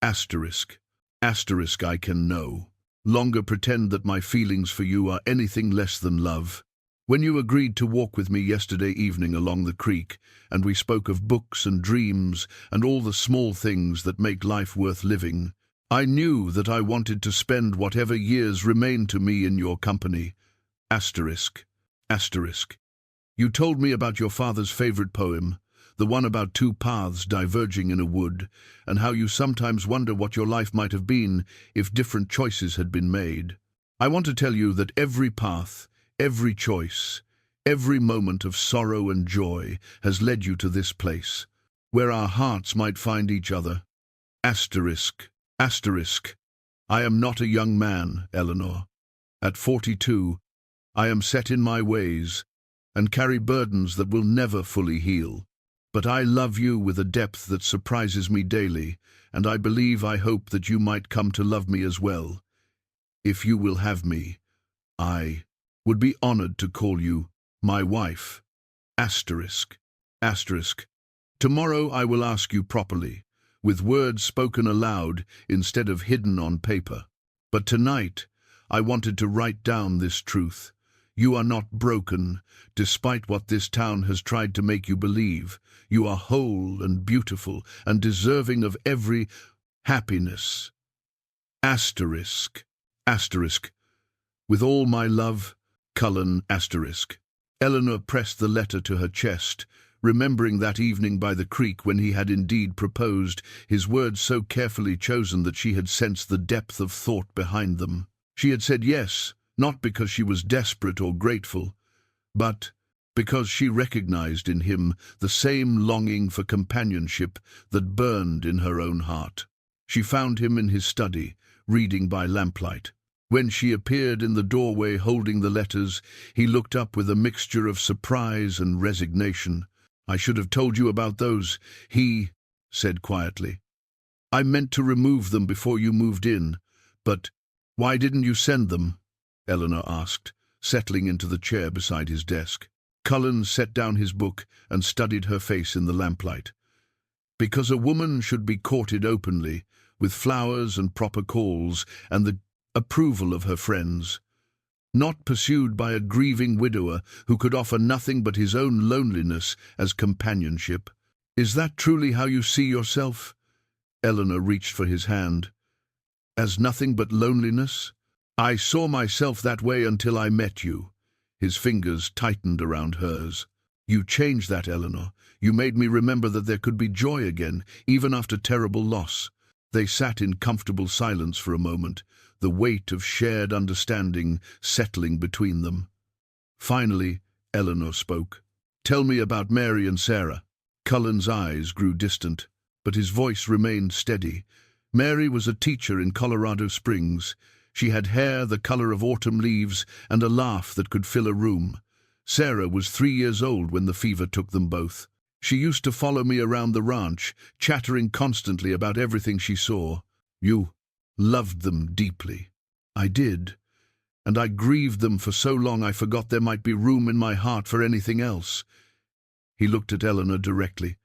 Asterisk. Asterisk. I can no longer pretend that my feelings for you are anything less than love. When you agreed to walk with me yesterday evening along the creek, and we spoke of books and dreams and all the small things that make life worth living, I knew that I wanted to spend whatever years remained to me in your company. Asterisk. Asterisk. You told me about your father's favorite poem, the one about 2 paths diverging in a wood, and how you sometimes wonder what your life might have been if different choices had been made. I want to tell you that every path, every choice, every moment of sorrow and joy has led you to this place, where our hearts might find each other. Asterisk. Asterisk. I am not a young man, Eleanor. At 42, I am set in my ways and carry burdens that will never fully heal. But I love you with a depth that surprises me daily, and I hope that you might come to love me as well. If you will have me, I would be honored to call you my wife. Asterisk. Asterisk. Tomorrow I will ask you properly, with words spoken aloud instead of hidden on paper. But tonight I wanted to write down this truth. You are not broken, despite what this town has tried to make you believe. You are whole and beautiful and deserving of every happiness. Asterisk. Asterisk. With all my love, Cullen. Asterisk. Eleanor pressed the letter to her chest, remembering that evening by the creek when he had indeed proposed, his words so carefully chosen that she had sensed the depth of thought behind them. She had said yes, not because she was desperate or grateful, but because she recognized in him the same longing for companionship that burned in her own heart. She found him in his study, reading by lamplight. When she appeared in the doorway holding the letters, he looked up with a mixture of surprise and resignation. I should have told you about those, he said quietly. I meant to remove them before you moved in, but why didn't you send them? Eleanor asked, settling into the chair beside his desk. Cullen set down his book and studied her face in the lamplight. Because a woman should be courted openly, with flowers and proper calls, and the approval of her friends, not pursued by a grieving widower who could offer nothing but his own loneliness as companionship. Is that truly how you see yourself? Eleanor reached for his hand. As nothing but loneliness? I saw myself that way until I met you. His fingers tightened around hers. You changed that, Eleanor. You made me remember that there could be joy again, even after terrible loss. They sat in comfortable silence for a moment, the weight of shared understanding settling between them. Finally, Eleanor spoke. Tell me about Mary and Sarah. Cullen's eyes grew distant, but his voice remained steady. Mary was a teacher in Colorado Springs. She had hair the color of autumn leaves and a laugh that could fill a room. Sarah was 3 years old when the fever took them both. She used to follow me around the ranch, chattering constantly about everything she saw. You loved them deeply. I did, and I grieved them for so long I forgot there might be room in my heart for anything else. He looked at Eleanor directly.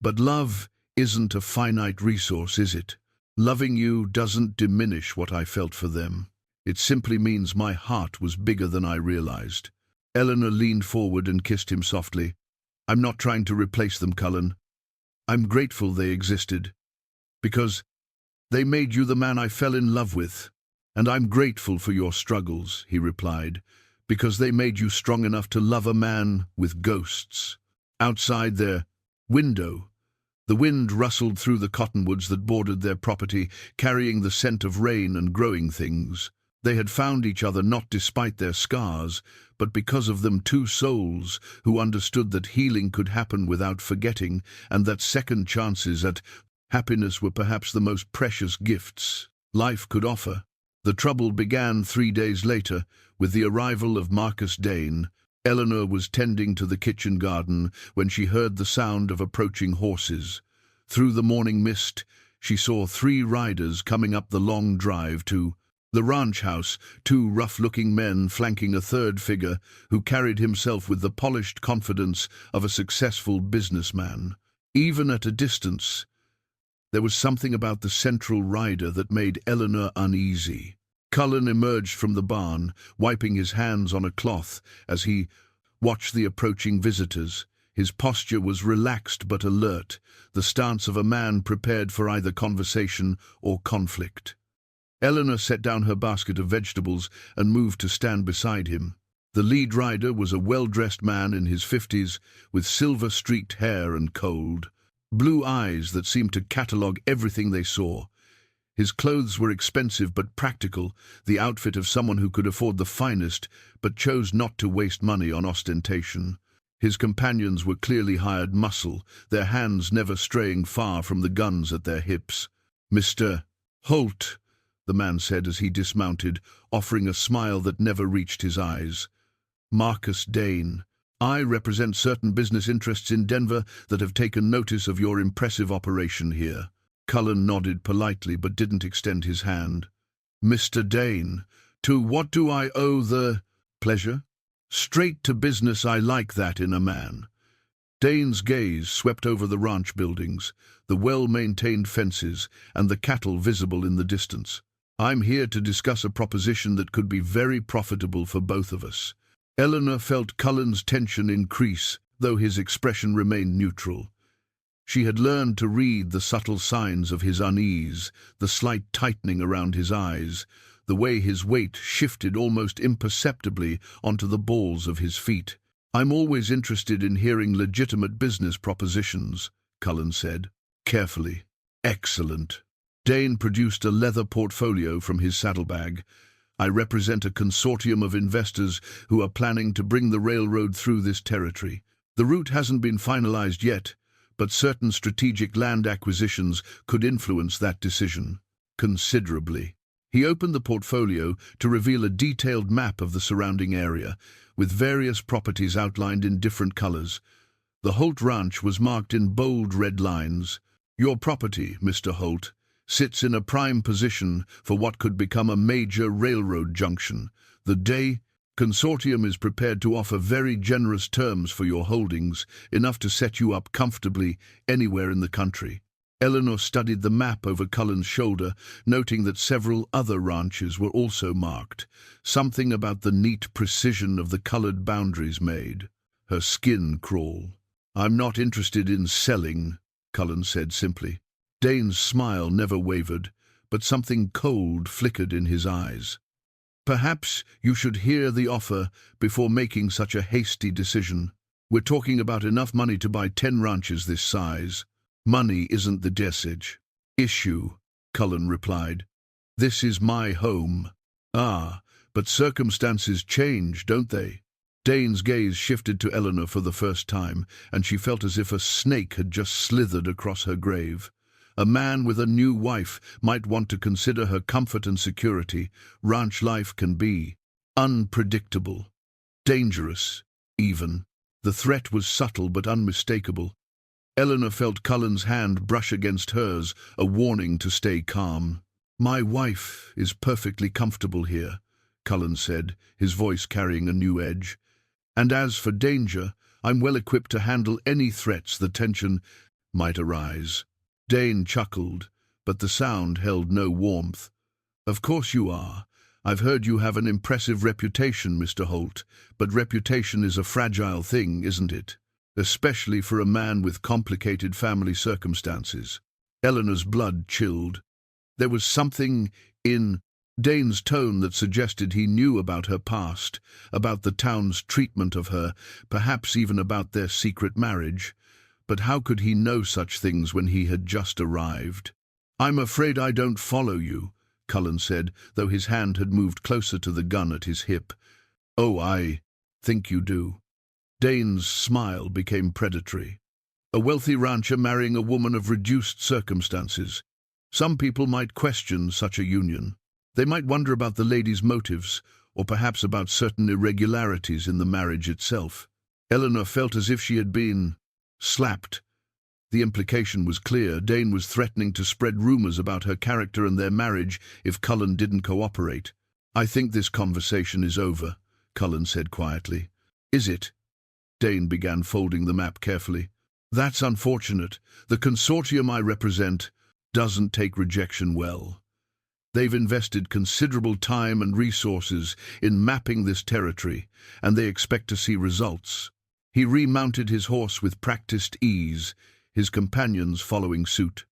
But love isn't a finite resource, is it? Loving you doesn't diminish what I felt for them. It simply means my heart was bigger than I realized. Eleanor leaned forward and kissed him softly. I'm not trying to replace them, Cullen. I'm grateful they existed, because they made you the man I fell in love with. And I'm grateful for your struggles, he replied, because they made you strong enough to love a man with ghosts. Outside their window, the wind rustled through the cottonwoods that bordered their property, carrying the scent of rain and growing things. They had found each other not despite their scars, but because of them, two souls who understood that healing could happen without forgetting, and that second chances at happiness were perhaps the most precious gifts life could offer. The trouble began 3 days later, with the arrival of Marcus Dane. Eleanor was tending to the kitchen garden when she heard the sound of approaching horses. Through the morning mist, she saw 3 riders coming up the long drive to the ranch house, 2 rough-looking men flanking a third figure who carried himself with the polished confidence of a successful businessman. Even at a distance, there was something about the central rider that made Eleanor uneasy. Cullen emerged from the barn, wiping his hands on a cloth as he watched the approaching visitors. His posture was relaxed but alert, the stance of a man prepared for either conversation or conflict. Eleanor set down her basket of vegetables and moved to stand beside him. The lead rider was a well-dressed man in his 50s, with silver-streaked hair and cold, blue eyes that seemed to catalogue everything they saw. His clothes were expensive but practical, the outfit of someone who could afford the finest but chose not to waste money on ostentation. His companions were clearly hired muscle, their hands never straying far from the guns at their hips. "Mr. Holt," the man said as he dismounted, offering a smile that never reached his eyes. "Marcus Dane. I represent certain business interests in Denver that have taken notice of your impressive operation here." Cullen nodded politely but didn't extend his hand. "Mr. Dane, to what do I owe the pleasure? Straight to business, I like that in a man." Dane's gaze swept over the ranch buildings, the well-maintained fences, and the cattle visible in the distance. "I'm here to discuss a proposition that could be very profitable for both of us." Eleanor felt Cullen's tension increase, though his expression remained neutral. She had learned to read the subtle signs of his unease, the slight tightening around his eyes, the way his weight shifted almost imperceptibly onto the balls of his feet. "I'm always interested in hearing legitimate business propositions," Cullen said, carefully. "Excellent." Dane produced a leather portfolio from his saddlebag. "I represent a consortium of investors who are planning to bring the railroad through this territory. The route hasn't been finalized yet, but certain strategic land acquisitions could influence that decision considerably." He opened the portfolio to reveal a detailed map of the surrounding area, with various properties outlined in different colors. The Holt Ranch was marked in bold red lines. "Your property, Mr. Holt, sits in a prime position for what could become a major railroad junction. The Day Consortium is prepared to offer very generous terms for your holdings, enough to set you up comfortably anywhere in the country." Eleanor studied the map over Cullen's shoulder, noting that several other ranches were also marked. Something about the neat precision of the colored boundaries made her skin crawl. "I'm not interested in selling," Cullen said simply. Dane's smile never wavered, but something cold flickered in his eyes. "Perhaps you should hear the offer before making such a hasty decision. We're talking about enough money to buy 10 ranches this size." "Money isn't the issue," Cullen replied. "This is my home." "Ah, but circumstances change, don't they?" Dane's gaze shifted to Eleanor for the first time, and she felt as if a snake had just slithered across her grave. A man with a new wife might want to consider her comfort and security. Ranch life can be unpredictable, dangerous, even. The threat was subtle but unmistakable. Eleanor felt Cullen's hand brush against hers, a warning to stay calm. "My wife is perfectly comfortable here," Cullen said, his voice carrying a new edge. "And as for danger, I'm well equipped to handle any threats the tension might arise." Dane chuckled, but the sound held no warmth. "Of course you are. I've heard you have an impressive reputation, Mr. Holt, but reputation is a fragile thing, isn't it? Especially for a man with complicated family circumstances." Eleanor's blood chilled. There was something in Dane's tone that suggested he knew about her past, about the town's treatment of her, perhaps even about their secret marriage. But how could he know such things when he had just arrived? "I'm afraid I don't follow you," Cullen said, though his hand had moved closer to the gun at his hip. "Oh, I think you do." Dane's smile became predatory. A wealthy rancher marrying a woman of reduced circumstances. Some people might question such a union. They might wonder about the lady's motives, or perhaps about certain irregularities in the marriage itself. Eleanor felt as if she had been slapped. The implication was clear. Dane was threatening to spread rumors about her character and their marriage if Cullen didn't cooperate. "I think this conversation is over," Cullen said quietly. "Is it?" Dane began folding the map carefully. "That's unfortunate. The consortium I represent doesn't take rejection well. They've invested considerable time and resources in mapping this territory, and they expect to see results." He remounted his horse with practiced ease, his companions following suit.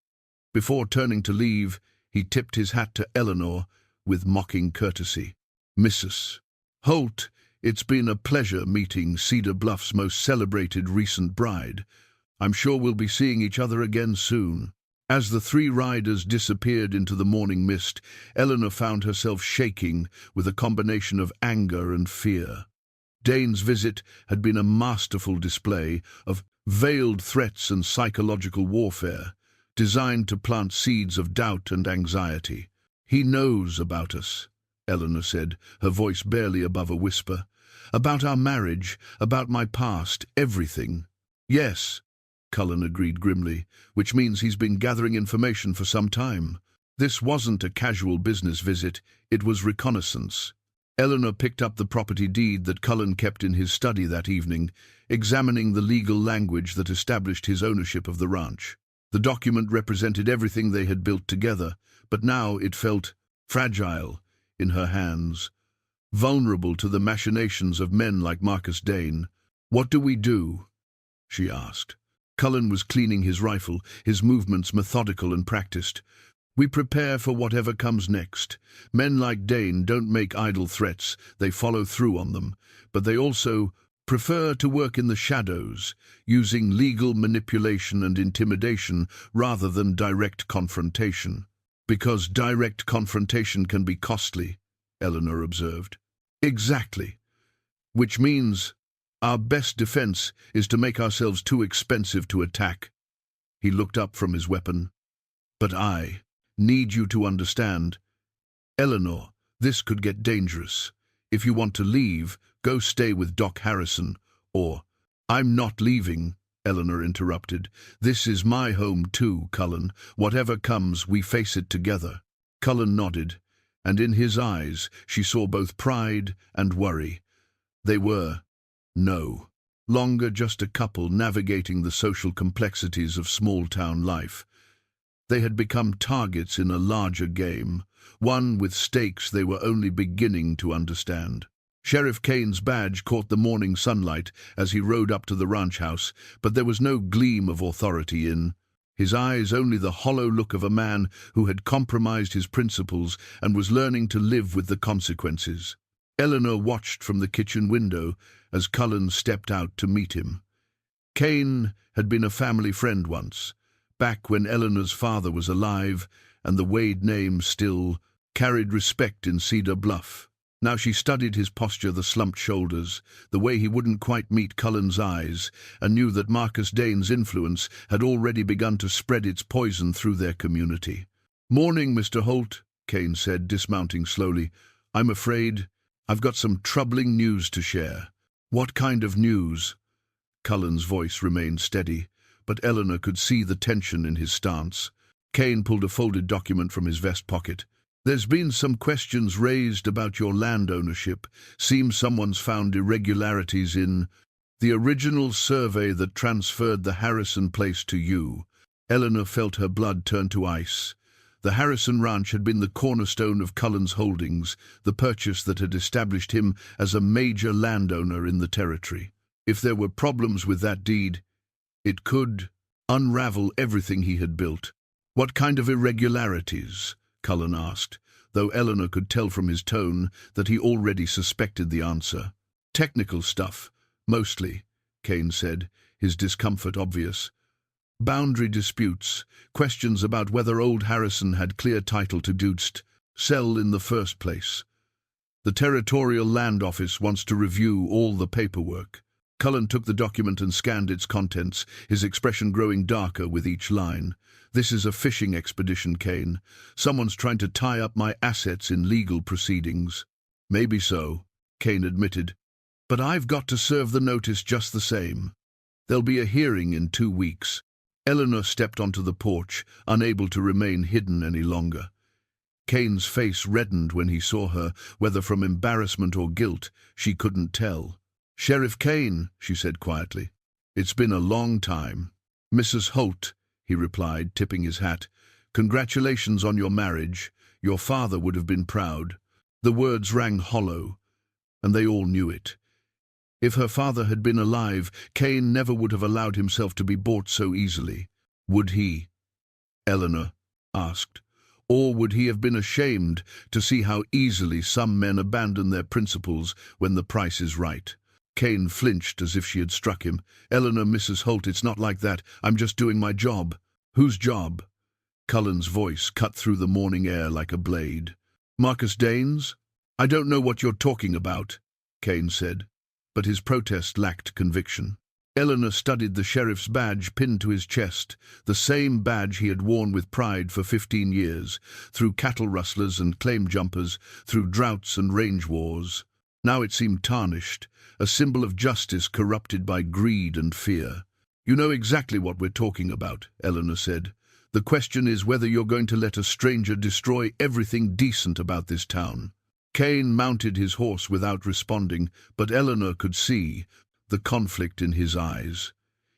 Before turning to leave, he tipped his hat to Eleanor with mocking courtesy. "Mrs. Holt, it's been a pleasure meeting Cedar Bluff's most celebrated recent bride. I'm sure we'll be seeing each other again soon." As the three riders disappeared into the morning mist, Eleanor found herself shaking with a combination of anger and fear. Dane's visit had been a masterful display of veiled threats and psychological warfare, designed to plant seeds of doubt and anxiety. "He knows about us," Eleanor said, her voice barely above a whisper. "About our marriage, about my past, everything." "Yes," Cullen agreed grimly, "which means he's been gathering information for some time. This wasn't a casual business visit, it was reconnaissance." Eleanor picked up the property deed that Cullen kept in his study that evening, examining the legal language that established his ownership of the ranch. The document represented everything they had built together, but now it felt fragile in her hands, vulnerable to the machinations of men like Marcus Dane. "What do we do?" she asked. Cullen was cleaning his rifle, his movements methodical and practiced. "We prepare for whatever comes next. Men like Dane don't make idle threats, they follow through on them, but they also prefer to work in the shadows, using legal manipulation and intimidation rather than direct confrontation." "Because direct confrontation can be costly," Eleanor observed. "Exactly. Which means our best defense is to make ourselves too expensive to attack." He looked up from his weapon. "But I need you to understand. Eleanor, this could get dangerous. If you want to leave, go stay with Doc Harrison, or—" "I'm not leaving," Eleanor interrupted. "This is my home too, Cullen. Whatever comes, we face it together." Cullen nodded, and in his eyes she saw both pride and worry. They were no longer just a couple navigating the social complexities of small-town life. They had become targets in a larger game, one with stakes they were only beginning to understand. Sheriff Kane's badge caught the morning sunlight as he rode up to the ranch house, but there was no gleam of authority in his eyes, only the hollow look of a man who had compromised his principles and was learning to live with the consequences. Eleanor watched from the kitchen window as Cullen stepped out to meet him. Kane had been a family friend once, back when Eleanor's father was alive and the Wade name still carried respect in Cedar Bluff. Now she studied his posture, the slumped shoulders, the way he wouldn't quite meet Cullen's eyes, and knew that Marcus Dane's influence had already begun to spread its poison through their community. "Morning, Mr. Holt," Kane said, dismounting slowly. "I'm afraid I've got some troubling news to share." What kind of news? Cullen's voice remained steady, but Eleanor could see the tension in his stance. Kane pulled a folded document from his vest pocket. There's been some questions raised about your land ownership. Seems someone's found irregularities in the original survey that transferred the Harrison place to you. Eleanor felt her blood turn to ice. The Harrison Ranch had been the cornerstone of Cullen's holdings, the purchase that had established him as a major landowner in the territory. If there were problems with that deed, it could unravel everything he had built. What kind of irregularities? Cullen asked, though Eleanor could tell from his tone that he already suspected the answer. Technical stuff, mostly, Kane said, his discomfort obvious. Boundary disputes, questions about whether old Harrison had clear title to Dudst sell in the first place. The Territorial Land Office wants to review all the paperwork. Cullen took the document and scanned its contents, his expression growing darker with each line. This is a fishing expedition, Kane. Someone's trying to tie up my assets in legal proceedings. Maybe so, Kane admitted. But I've got to serve the notice just the same. There'll be a hearing in 2 weeks. Eleanor stepped onto the porch, unable to remain hidden any longer. Kane's face reddened when he saw her, whether from embarrassment or guilt, she couldn't tell. "Sheriff Kane," she said quietly. "It's been a long time." "Mrs. Holt," he replied, tipping his hat. "Congratulations on your marriage. Your father would have been proud." The words rang hollow, and they all knew it. If her father had been alive, Kane never would have allowed himself to be bought so easily. Would he? Eleanor asked. Or would he have been ashamed to see how easily some men abandon their principles when the price is right? Kane flinched as if she had struck him. "Eleanor, Mrs. Holt, it's not like that. I'm just doing my job." "Whose job?" Cullen's voice cut through the morning air like a blade. "Marcus Dane's?" "I don't know what you're talking about," Kane said, but his protest lacked conviction. Eleanor studied the sheriff's badge pinned to his chest, the same badge he had worn with pride for 15 years, through cattle rustlers and claim jumpers, through droughts and range wars. Now it seemed tarnished, a symbol of justice corrupted by greed and fear. "You know exactly what we're talking about," Eleanor said. "The question is whether you're going to let a stranger destroy everything decent about this town." Kane mounted his horse without responding, but Eleanor could see the conflict in his eyes.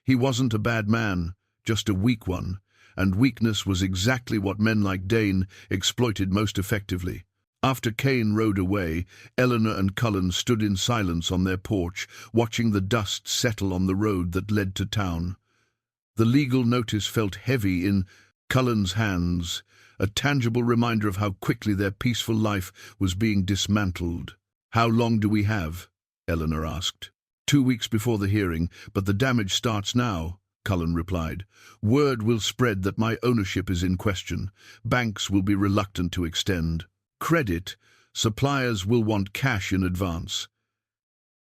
He wasn't a bad man, just a weak one, and weakness was exactly what men like Dane exploited most effectively. After Kane rode away, Eleanor and Cullen stood in silence on their porch, watching the dust settle on the road that led to town. The legal notice felt heavy in Cullen's hands, a tangible reminder of how quickly their peaceful life was being dismantled. "How long do we have?" Eleanor asked. 2 weeks before the hearing, but the damage starts now," Cullen replied. "Word will spread that my ownership is in question. Banks will be reluctant to extend credit. Suppliers will want cash in advance.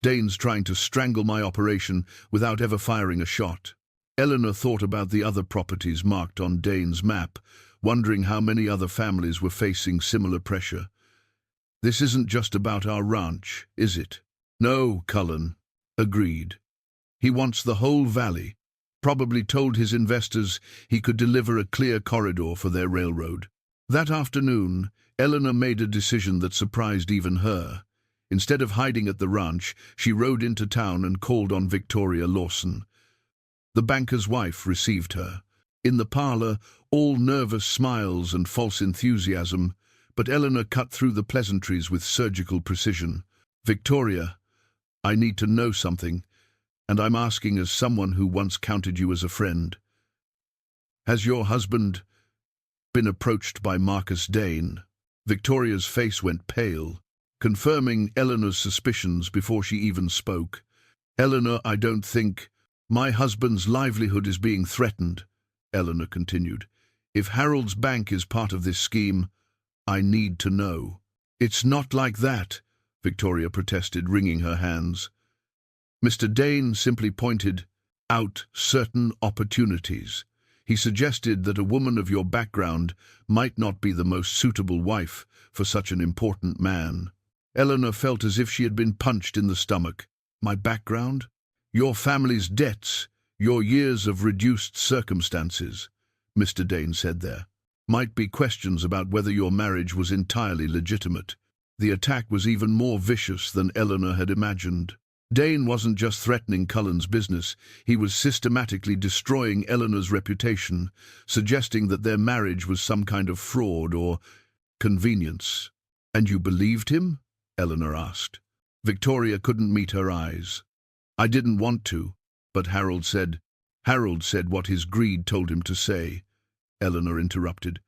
Dane's trying to strangle my operation without ever firing a shot." Eleanor thought about the other properties marked on Dane's map, wondering how many other families were facing similar pressure. "This isn't just about our ranch, is it?" "No," Cullen agreed. "He wants the whole valley. Probably told his investors he could deliver a clear corridor for their railroad." That afternoon, Eleanor made a decision that surprised even her. Instead of hiding at the ranch, she rode into town and called on Victoria Lawson. The banker's wife received her. In the parlor, all nervous smiles and false enthusiasm, but Eleanor cut through the pleasantries with surgical precision. "Victoria, I need to know something, and I'm asking as someone who once counted you as a friend. Has your husband been approached by Marcus Dane?" Victoria's face went pale, confirming Eleanor's suspicions before she even spoke. "Eleanor, I don't think my husband's livelihood is being threatened," Eleanor continued. "If Harold's bank is part of this scheme, I need to know." "It's not like that," Victoria protested, wringing her hands. "Mr. Dane simply pointed out certain opportunities. He suggested that a woman of your background might not be the most suitable wife for such an important man." Eleanor felt as if she had been punched in the stomach. My background? Your family's debts, your years of reduced circumstances, Mr. Dane said there. Might be questions about whether your marriage was entirely legitimate. The attack was even more vicious than Eleanor had imagined. Dane wasn't just threatening Cullen's business, he was systematically destroying Eleanor's reputation, suggesting that their marriage was some kind of fraud or convenience. "And you believed him?" Eleanor asked. Victoria couldn't meet her eyes. "I didn't want to, but Harold said what his greed told him to say," Eleanor interrupted.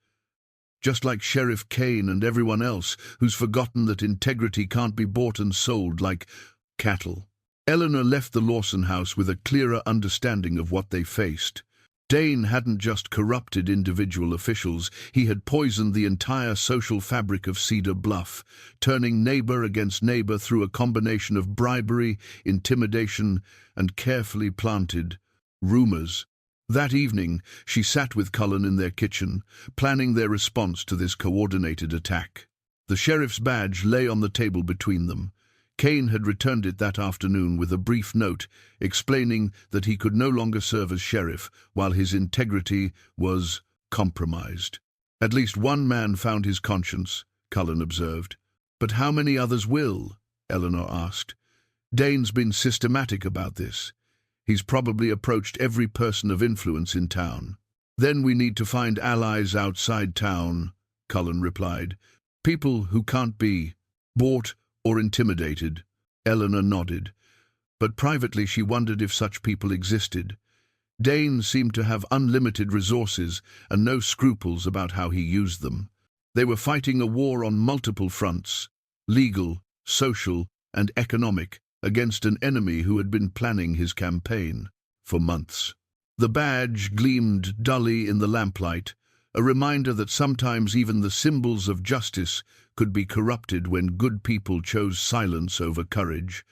"Just like Sheriff Kane and everyone else who's forgotten that integrity can't be bought and sold like cattle." Eleanor left the Lawson house with a clearer understanding of what they faced. Dane hadn't just corrupted individual officials, he had poisoned the entire social fabric of Cedar Bluff, turning neighbor against neighbor through a combination of bribery, intimidation, and carefully planted rumors. That evening, she sat with Cullen in their kitchen, planning their response to this coordinated attack. The sheriff's badge lay on the table between them. Kane had returned it that afternoon with a brief note explaining that he could no longer serve as sheriff while his integrity was compromised. "At least one man found his conscience," Cullen observed. "But how many others will?" Eleanor asked. "Dane's been systematic about this. He's probably approached every person of influence in town." "Then we need to find allies outside town," Cullen replied. "People who can't be bought or intimidated." Eleanor nodded, but privately she wondered if such people existed. Dane seemed to have unlimited resources and no scruples about how he used them. They were fighting a war on multiple fronts, legal, social, and economic, against an enemy who had been planning his campaign for months. The badge gleamed dully in the lamplight, a reminder that sometimes even the symbols of justice could be corrupted when good people chose silence over courage.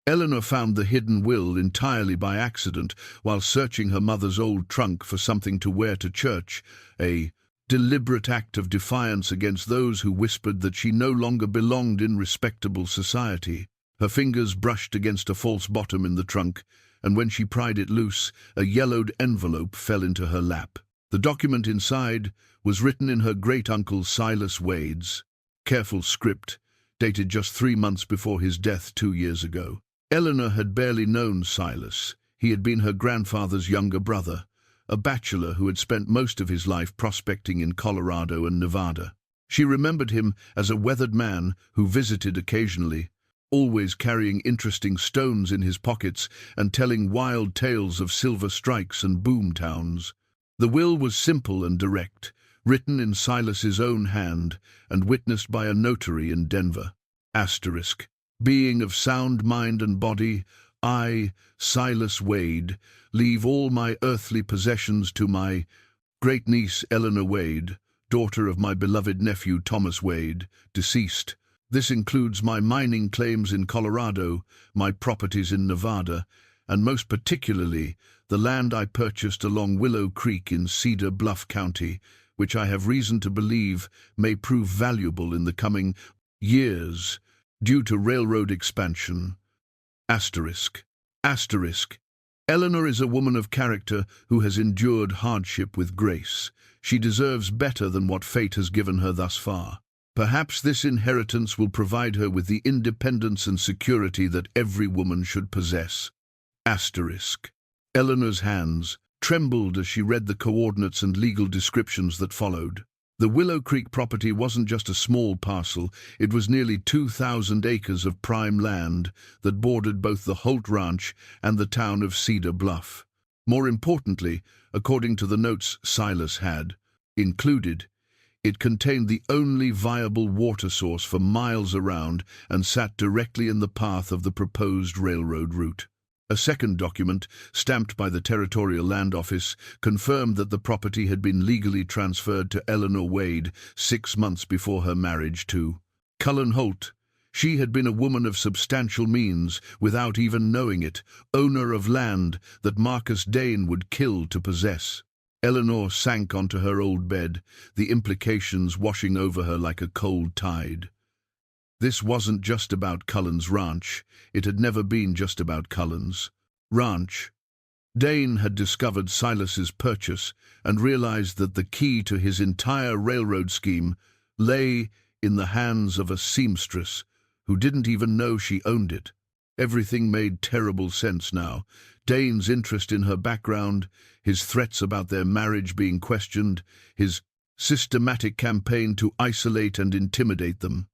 Eleanor found the hidden will entirely by accident while searching her mother's old trunk for something to wear to church, a deliberate act of defiance against those who whispered that she no longer belonged in respectable society. Her fingers brushed against a false bottom in the trunk, and when she pried it loose, a yellowed envelope fell into her lap. The document inside was written in her great-uncle Silas Wade's careful script, dated just 3 months before his death 2 years ago. Eleanor had barely known Silas. He had been her grandfather's younger brother, a bachelor who had spent most of his life prospecting in Colorado and Nevada. She remembered him as a weathered man who visited occasionally, always carrying interesting stones in his pockets and telling wild tales of silver strikes and boom towns. The will was simple and direct, written in Silas's own hand and witnessed by a notary in Denver. Asterisk. "Being of sound mind and body, I, Silas Wade, leave all my earthly possessions to my great-niece Eleanor Wade, daughter of my beloved nephew Thomas Wade, deceased. This includes my mining claims in Colorado, my properties in Nevada, and most particularly the land I purchased along Willow Creek in Cedar Bluff County, which I have reason to believe may prove valuable in the coming years due to railroad expansion." Asterisk. Asterisk. Eleanor is a woman of character who has endured hardship with grace. She deserves better than what fate has given her thus far. Perhaps this inheritance will provide her with the independence and security that every woman should possess. Asterisk. Eleanor's hands trembled as she read the coordinates and legal descriptions that followed. The Willow Creek property wasn't just a small parcel, it was nearly 2,000 acres of prime land that bordered both the Holt Ranch and the town of Cedar Bluff. More importantly, according to the notes Silas had included, it contained the only viable water source for miles around and sat directly in the path of the proposed railroad route. A second document, stamped by the Territorial Land Office, confirmed that the property had been legally transferred to Eleanor Wade 6 months before her marriage to Cullen Holt. She had been a woman of substantial means, without even knowing it, owner of land that Marcus Dane would kill to possess. Eleanor sank onto her old bed, the implications washing over her like a cold tide. This wasn't just about Cullen's ranch. It had never been just about Cullen's ranch. Dane had discovered Silas's purchase and realized that the key to his entire railroad scheme lay in the hands of a seamstress who didn't even know she owned it. Everything made terrible sense now. Dane's interest in her background, his threats about their marriage being questioned, his systematic campaign to isolate and intimidate them.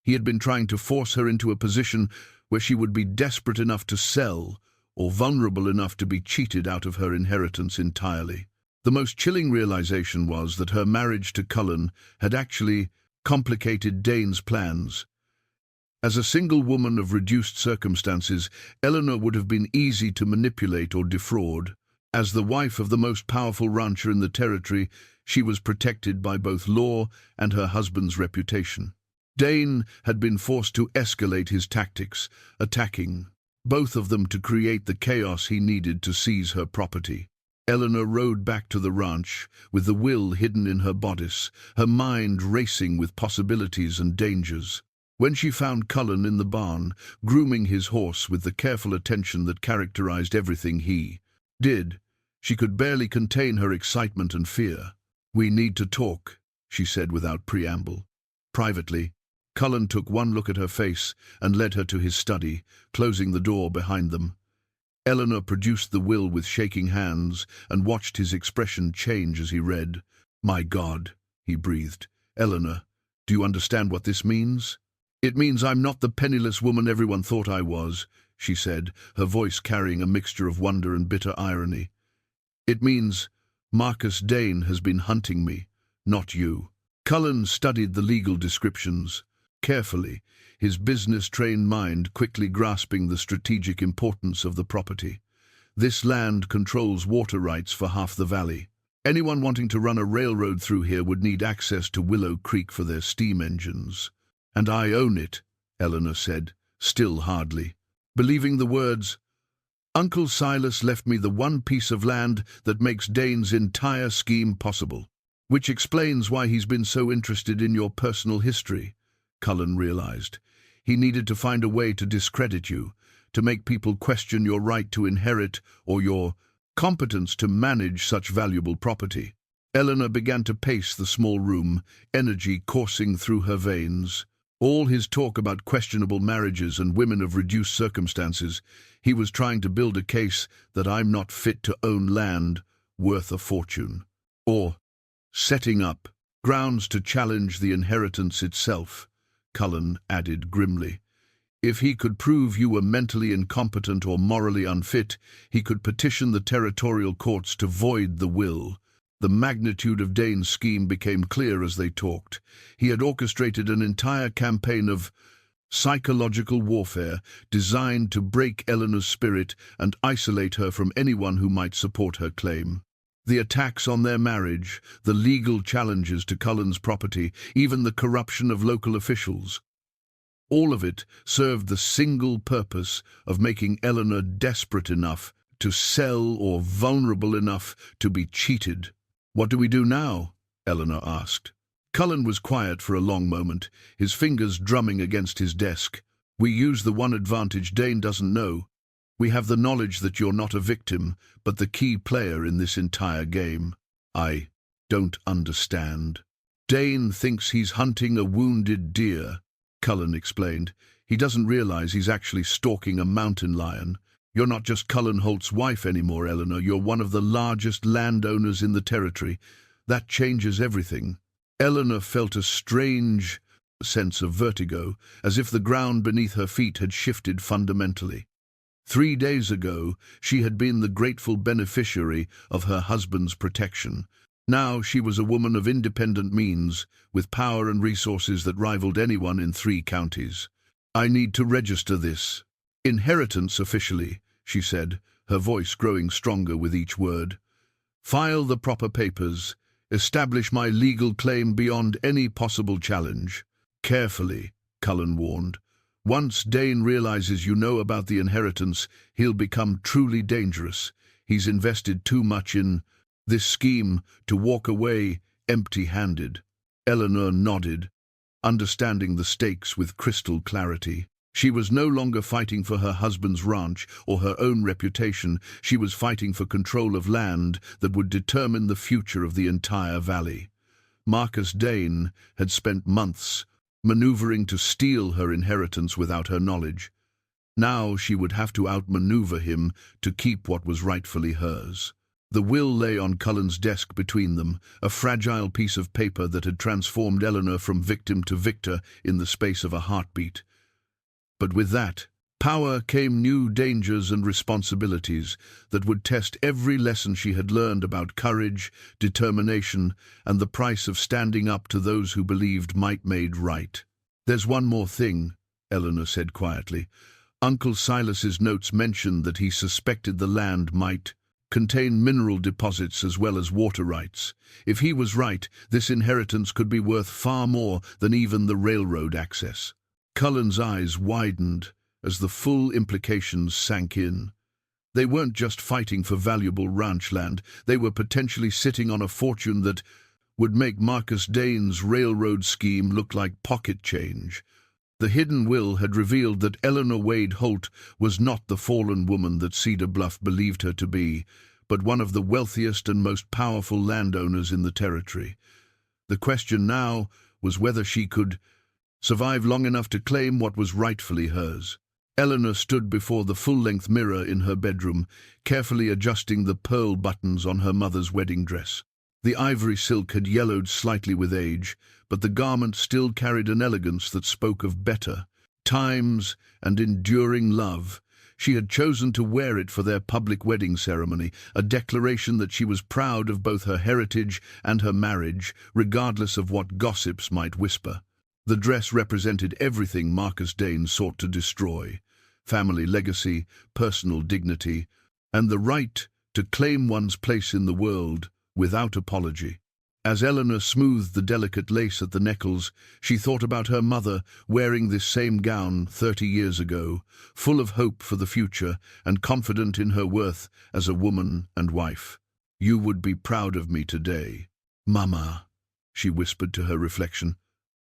He had been trying to force her into a position where she would be desperate enough to sell or vulnerable enough to be cheated out of her inheritance entirely. The most chilling realization was that her marriage to Cullen had actually complicated Dane's plans. As a single woman of reduced circumstances, Eleanor would have been easy to manipulate or defraud. As the wife of the most powerful rancher in the territory, she was protected by both law and her husband's reputation. Dane had been forced to escalate his tactics, attacking both of them to create the chaos he needed to seize her property. Eleanor rode back to the ranch, with the will hidden in her bodice, her mind racing with possibilities and dangers. When she found Cullen in the barn, grooming his horse with the careful attention that characterized everything he did, she could barely contain her excitement and fear. "We need to talk," she said without preamble. Privately, Cullen took one look at her face and led her to his study, closing the door behind them. Eleanor produced the will with shaking hands and watched his expression change as he read. "My God," he breathed. "Eleanor, do you understand what this means?" "It means I'm not the penniless woman everyone thought I was," she said, her voice carrying a mixture of wonder and bitter irony. "It means Marcus Dane has been hunting me, not you." Cullen studied the legal descriptions carefully, his business-trained mind quickly grasping the strategic importance of the property. This land controls water rights for half the valley. Anyone wanting to run a railroad through here would need access to Willow Creek for their steam engines. "And I own it," Eleanor said, still hardly. Believing the words, "Uncle Silas left me the one piece of land that makes Dane's entire scheme possible, which explains why he's been so interested in your personal history," Cullen realized. He needed to find a way to discredit you, to make people question your right to inherit or your competence to manage such valuable property. Eleanor began to pace the small room, energy coursing through her veins. All his talk about questionable marriages and women of reduced circumstances, he was trying to build a case that I'm not fit to own land worth a fortune. Or setting up grounds to challenge the inheritance itself, Cullen added grimly. If he could prove you were mentally incompetent or morally unfit, he could petition the territorial courts to void the will. The magnitude of Dane's scheme became clear as they talked. He had orchestrated an entire campaign of psychological warfare designed to break Eleanor's spirit and isolate her from anyone who might support her claim. The attacks on their marriage, the legal challenges to Cullen's property, even the corruption of local officials. All of it served the single purpose of making Eleanor desperate enough to sell or vulnerable enough to be cheated. "What do we do now?" Eleanor asked. Cullen was quiet for a long moment, his fingers drumming against his desk. "We use the one advantage Dane doesn't know. We have the knowledge that you're not a victim, but the key player in this entire game." "I don't understand." "Dane thinks he's hunting a wounded deer," Cullen explained. "He doesn't realize he's actually stalking a mountain lion. You're not just Cullen Holt's wife anymore, Eleanor. You're one of the largest landowners in the territory. That changes everything." Eleanor felt a strange sense of vertigo, as if the ground beneath her feet had shifted fundamentally. 3 days ago, she had been the grateful beneficiary of her husband's protection. Now she was a woman of independent means, with power and resources that rivaled anyone in 3 counties. "I need to register this inheritance officially," she said, her voice growing stronger with each word. "File the proper papers. Establish my legal claim beyond any possible challenge." "Carefully," Cullen warned. "Once Dane realizes you know about the inheritance, he'll become truly dangerous. He's invested too much in this scheme to walk away empty-handed." Eleanor nodded. understanding the stakes with crystal clarity. She was no longer fighting for her husband's ranch or her own reputation. She was fighting for control of land that would determine the future of the entire valley. Marcus Dane had spent months maneuvering to steal her inheritance without her knowledge. Now she would have to outmaneuver him to keep what was rightfully hers. The will lay on Cullen's desk between them, a fragile piece of paper that had transformed Eleanor from victim to victor in the space of a heartbeat. But with that power came new dangers and responsibilities that would test every lesson she had learned about courage, determination, and the price of standing up to those who believed might made right. "There's one more thing," Eleanor said quietly. "Uncle Silas's notes mentioned that he suspected the land might contain mineral deposits as well as water rights. If he was right, this inheritance could be worth far more than even the railroad access." Cullen's eyes widened as the full implications sank in. They weren't just fighting for valuable ranch land, they were potentially sitting on a fortune that would make Marcus Dane's railroad scheme look like pocket change. The hidden will had revealed that Eleanor Wade Holt was not the fallen woman that Cedar Bluff believed her to be, but one of the wealthiest and most powerful landowners in the territory. The question now was whether she could survive long enough to claim what was rightfully hers. Eleanor stood before the full-length mirror in her bedroom, carefully adjusting the pearl buttons on her mother's wedding dress. The ivory silk had yellowed slightly with age, but the garment still carried an elegance that spoke of better times and enduring love. She had chosen to wear it for their public wedding ceremony, a declaration that she was proud of both her heritage and her marriage, regardless of what gossips might whisper. The dress represented everything Marcus Dane sought to destroy: family legacy, personal dignity, and the right to claim one's place in the world without apology. As Eleanor smoothed the delicate lace at the neckles, she thought about her mother wearing this same gown 30 years ago, full of hope for the future and confident in her worth as a woman and wife. "You would be proud of me today, Mama," she whispered to her reflection.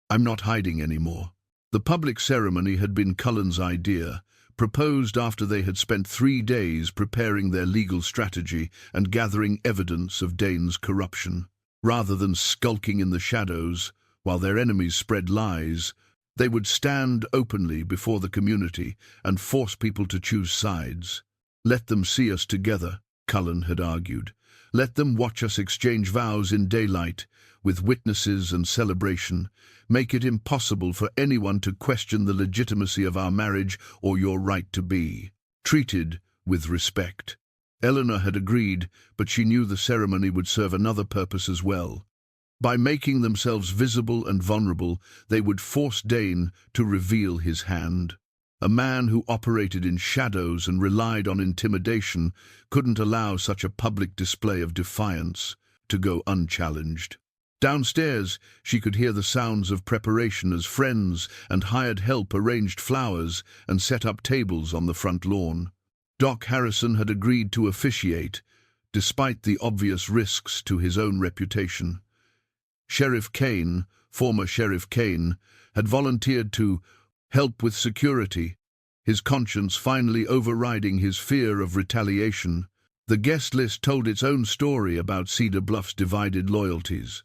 "I'm not hiding anymore." The public ceremony had been Cullen's idea, proposed after they had spent 3 days preparing their legal strategy and gathering evidence of Dane's corruption. Rather than skulking in the shadows while their enemies spread lies, they would stand openly before the community and force people to choose sides. "Let them see us together," Cullen had argued. "Let them watch us exchange vows in daylight, with witnesses and celebration. Make it impossible for anyone to question the legitimacy of our marriage or your right to be treated with respect." Eleanor had agreed, but she knew the ceremony would serve another purpose as well. By making themselves visible and vulnerable, they would force Dane to reveal his hand. A man who operated in shadows and relied on intimidation couldn't allow such a public display of defiance to go unchallenged. Downstairs, she could hear the sounds of preparation as friends and hired help arranged flowers and set up tables on the front lawn. Doc Harrison had agreed to officiate, despite the obvious risks to his own reputation. Former Sheriff Kane, had volunteered to help with security, his conscience finally overriding his fear of retaliation. The guest list told its own story about Cedar Bluff's divided loyalties.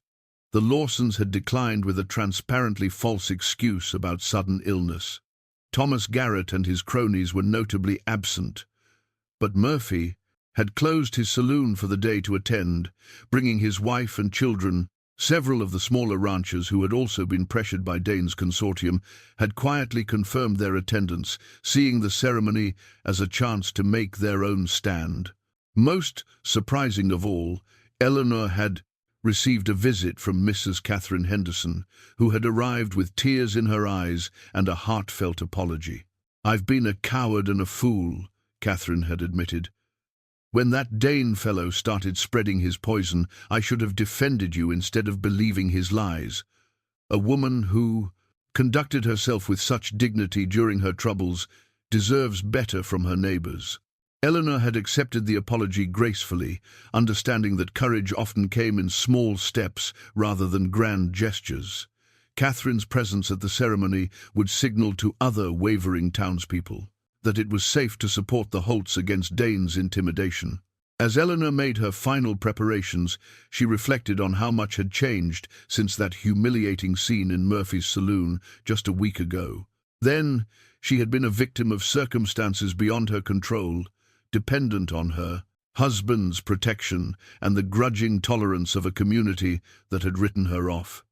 The Lawsons had declined with a transparently false excuse about sudden illness. Thomas Garrett and his cronies were notably absent. But Murphy had closed his saloon for the day to attend, bringing his wife and children. Several of the smaller ranchers who had also been pressured by Dane's consortium had quietly confirmed their attendance, seeing the ceremony as a chance to make their own stand. Most surprising of all, Eleanor had received a visit from Mrs. Catherine Henderson, who had arrived with tears in her eyes and a heartfelt apology. "I've been a coward and a fool," Catherine had admitted. "When that Dane fellow started spreading his poison, I should have defended you instead of believing his lies. A woman who conducted herself with such dignity during her troubles deserves better from her neighbors." Eleanor had accepted the apology gracefully, understanding that courage often came in small steps rather than grand gestures. Catherine's presence at the ceremony would signal to other wavering townspeople that it was safe to support the Holts against Dane's intimidation. As Eleanor made her final preparations, she reflected on how much had changed since that humiliating scene in Murphy's saloon just a week ago. Then, she had been a victim of circumstances beyond her control, dependent on her husband's protection and the grudging tolerance of a community that had written her off.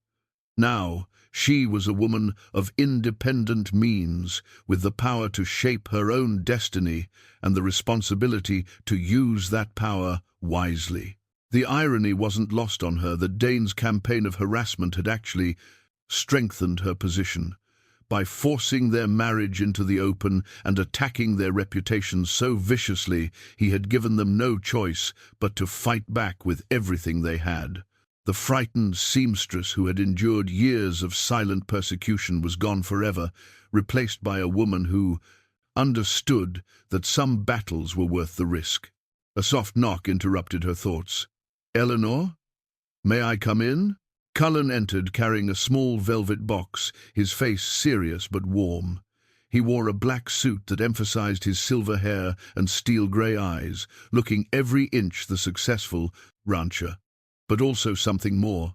Now, she was a woman of independent means, with the power to shape her own destiny and the responsibility to use that power wisely. The irony wasn't lost on her that Dane's campaign of harassment had actually strengthened her position. By forcing their marriage into the open and attacking their reputations so viciously, he had given them no choice but to fight back with everything they had. The frightened seamstress who had endured years of silent persecution was gone forever, replaced by a woman who understood that some battles were worth the risk. A soft knock interrupted her thoughts. "Eleanor? May I come in?" Cullen entered carrying a small velvet box, his face serious but warm. He wore a black suit that emphasized his silver hair and steel-grey eyes, looking every inch the successful rancher, but also something more.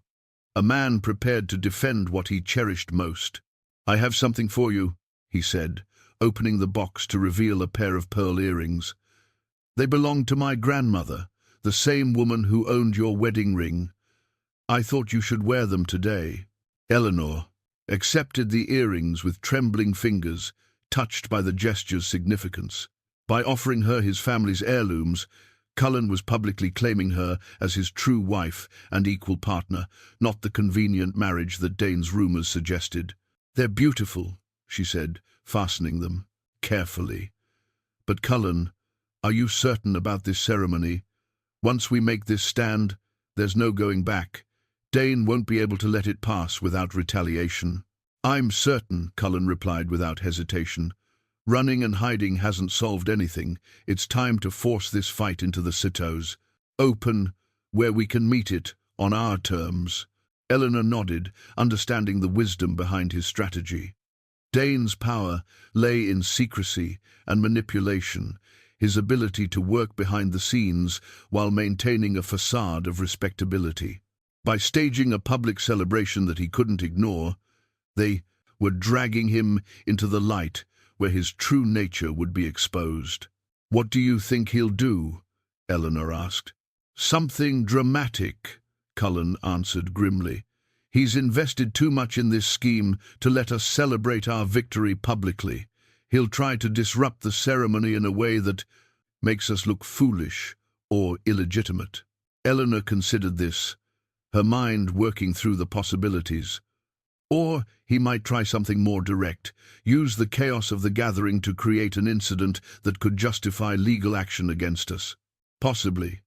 A man prepared to defend what he cherished most. "I have something for you," he said, opening the box to reveal a pair of pearl earrings. "They belonged to my grandmother, the same woman who owned your wedding ring. I thought you should wear them today." Eleanor accepted the earrings with trembling fingers, touched by the gesture's significance. By offering her his family's heirlooms, Cullen was publicly claiming her as his true wife and equal partner, not the convenient marriage that Dane's rumors suggested. "They're beautiful," she said, fastening them carefully. "But Cullen, are you certain about this ceremony? Once we make this stand, there's no going back. Dane won't be able to let it pass without retaliation." "I'm certain," Cullen replied without hesitation. "Running and hiding hasn't solved anything. It's time to force this fight into the cittos. Open, where we can meet it on our terms." Eleanor nodded, understanding the wisdom behind his strategy. Dane's power lay in secrecy and manipulation, his ability to work behind the scenes while maintaining a facade of respectability. By staging a public celebration that he couldn't ignore, they were dragging him into the light where his true nature would be exposed. "What do you think he'll do?" Eleanor asked. "Something dramatic," Cullen answered grimly. "He's invested too much in this scheme to let us celebrate our victory publicly. He'll try to disrupt the ceremony in a way that makes us look foolish or illegitimate." Eleanor considered this, her mind working through the possibilities. Or he might try something more direct, use the chaos of the gathering to create an incident that could justify legal action against us. Possibly.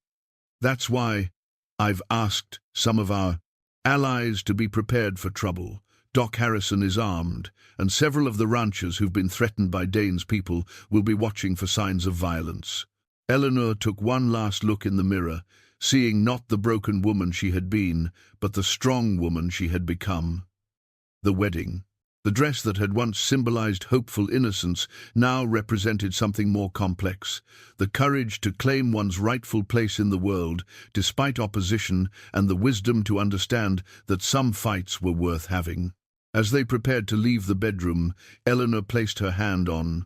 That's why I've asked some of our allies to be prepared for trouble. Doc Harrison is armed, and several of the ranchers who've been threatened by Dane's people will be watching for signs of violence. Eleanor took one last look in the mirror, seeing not the broken woman she had been, but the strong woman she had become. The wedding. The dress that had once symbolized hopeful innocence now represented something more complex, the courage to claim one's rightful place in the world, despite opposition, and the wisdom to understand that some fights were worth having. As they prepared to leave the bedroom, Eleanor placed her hand on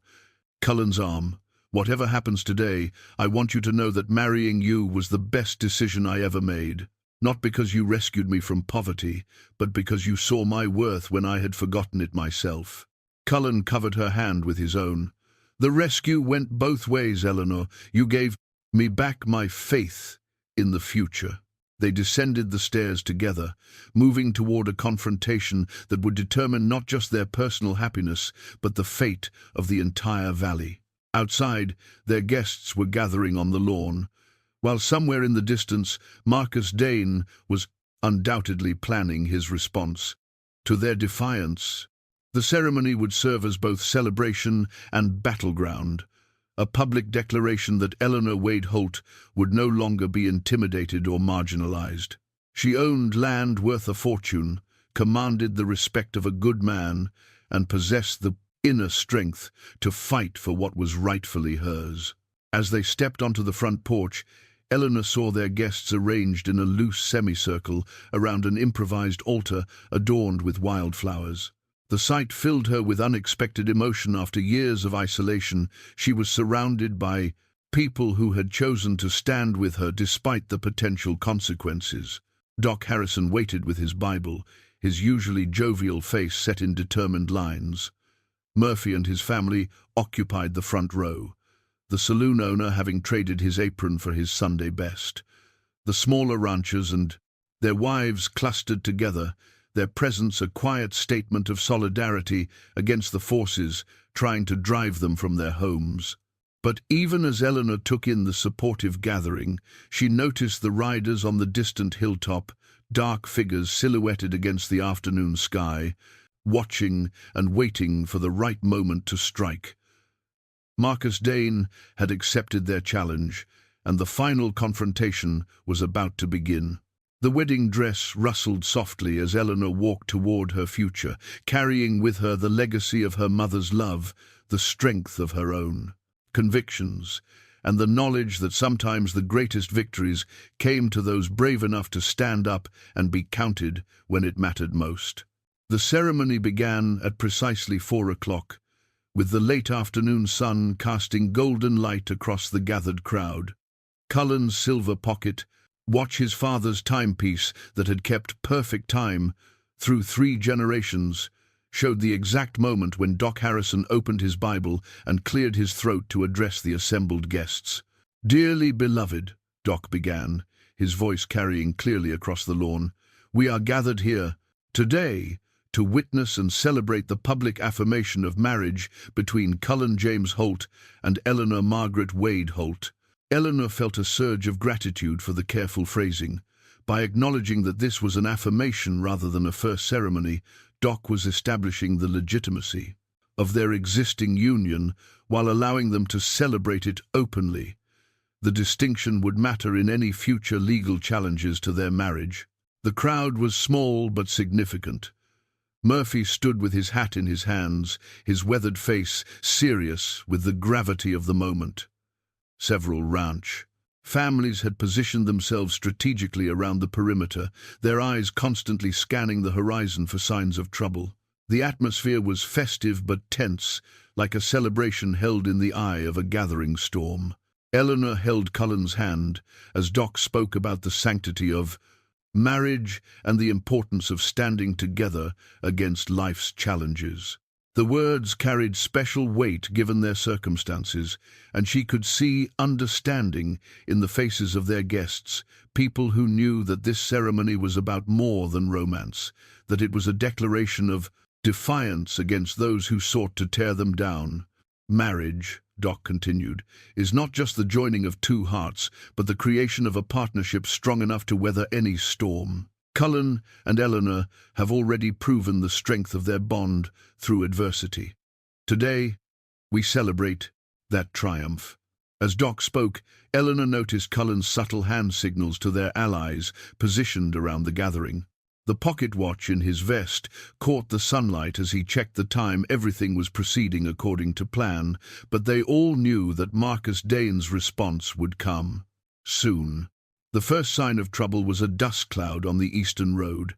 Cullen's arm. "Whatever happens today, I want you to know that marrying you was the best decision I ever made. Not because you rescued me from poverty, but because you saw my worth when I had forgotten it myself." Cullen covered her hand with his own. "The rescue went both ways, Eleanor. You gave me back my faith in the future." They descended the stairs together, moving toward a confrontation that would determine not just their personal happiness, but the fate of the entire valley. Outside, their guests were gathering on the lawn, while somewhere in the distance, Marcus Dane was undoubtedly planning his response to their defiance. The ceremony would serve as both celebration and battleground, a public declaration that Eleanor Wade Holt would no longer be intimidated or marginalized. She owned land worth a fortune, commanded the respect of a good man, and possessed the inner strength to fight for what was rightfully hers. As they stepped onto the front porch, Eleanor saw their guests arranged in a loose semicircle around an improvised altar adorned with wildflowers. The sight filled her with unexpected emotion. After years of isolation, she was surrounded by people who had chosen to stand with her despite the potential consequences. Doc Harrison waited with his Bible, his usually jovial face set in determined lines. Murphy and his family occupied the front row, the saloon owner having traded his apron for his Sunday best. The smaller ranchers and their wives clustered together, their presence a quiet statement of solidarity against the forces trying to drive them from their homes. But even as Eleanor took in the supportive gathering, she noticed the riders on the distant hilltop, dark figures silhouetted against the afternoon sky, watching and waiting for the right moment to strike. Marcus Dane had accepted their challenge, and the final confrontation was about to begin. The wedding dress rustled softly as Eleanor walked toward her future, carrying with her the legacy of her mother's love, the strength of her own convictions, and the knowledge that sometimes the greatest victories came to those brave enough to stand up and be counted when it mattered most. The ceremony began at precisely 4 o'clock, with the late afternoon sun casting golden light across the gathered crowd. Cullen's silver pocket, watch his father's timepiece that had kept perfect time through 3 generations, showed the exact moment when Doc Harrison opened his Bible and cleared his throat to address the assembled guests. "Dearly beloved," Doc began, his voice carrying clearly across the lawn, "we are gathered here today to witness and celebrate the public affirmation of marriage between Cullen James Holt and Eleanor Margaret Wade Holt." Eleanor felt a surge of gratitude for the careful phrasing. By acknowledging that this was an affirmation rather than a first ceremony, Doc was establishing the legitimacy of their existing union while allowing them to celebrate it openly. The distinction would matter in any future legal challenges to their marriage. The crowd was small but significant. Murphy stood with his hat in his hands, his weathered face serious with the gravity of the moment. Several ranch families had positioned themselves strategically around the perimeter, their eyes constantly scanning the horizon for signs of trouble. The atmosphere was festive but tense, like a celebration held in the eye of a gathering storm. Eleanor held Cullen's hand as Doc spoke about the sanctity of marriage and the importance of standing together against life's challenges. The words carried special weight given their circumstances, and she could see understanding in the faces of their guests, people who knew that this ceremony was about more than romance, that it was a declaration of defiance against those who sought to tear them down. Marriage, Doc continued, is not just the joining of 2 hearts, but the creation of a partnership strong enough to weather any storm. Cullen and Eleanor have already proven the strength of their bond through adversity. Today, we celebrate that triumph. As Doc spoke, Eleanor noticed Cullen's subtle hand signals to their allies positioned around the gathering. The pocket watch in his vest caught the sunlight as he checked the time. Everything was proceeding according to plan, but they all knew that Marcus Dane's response would come soon. The first sign of trouble was a dust cloud on the eastern road.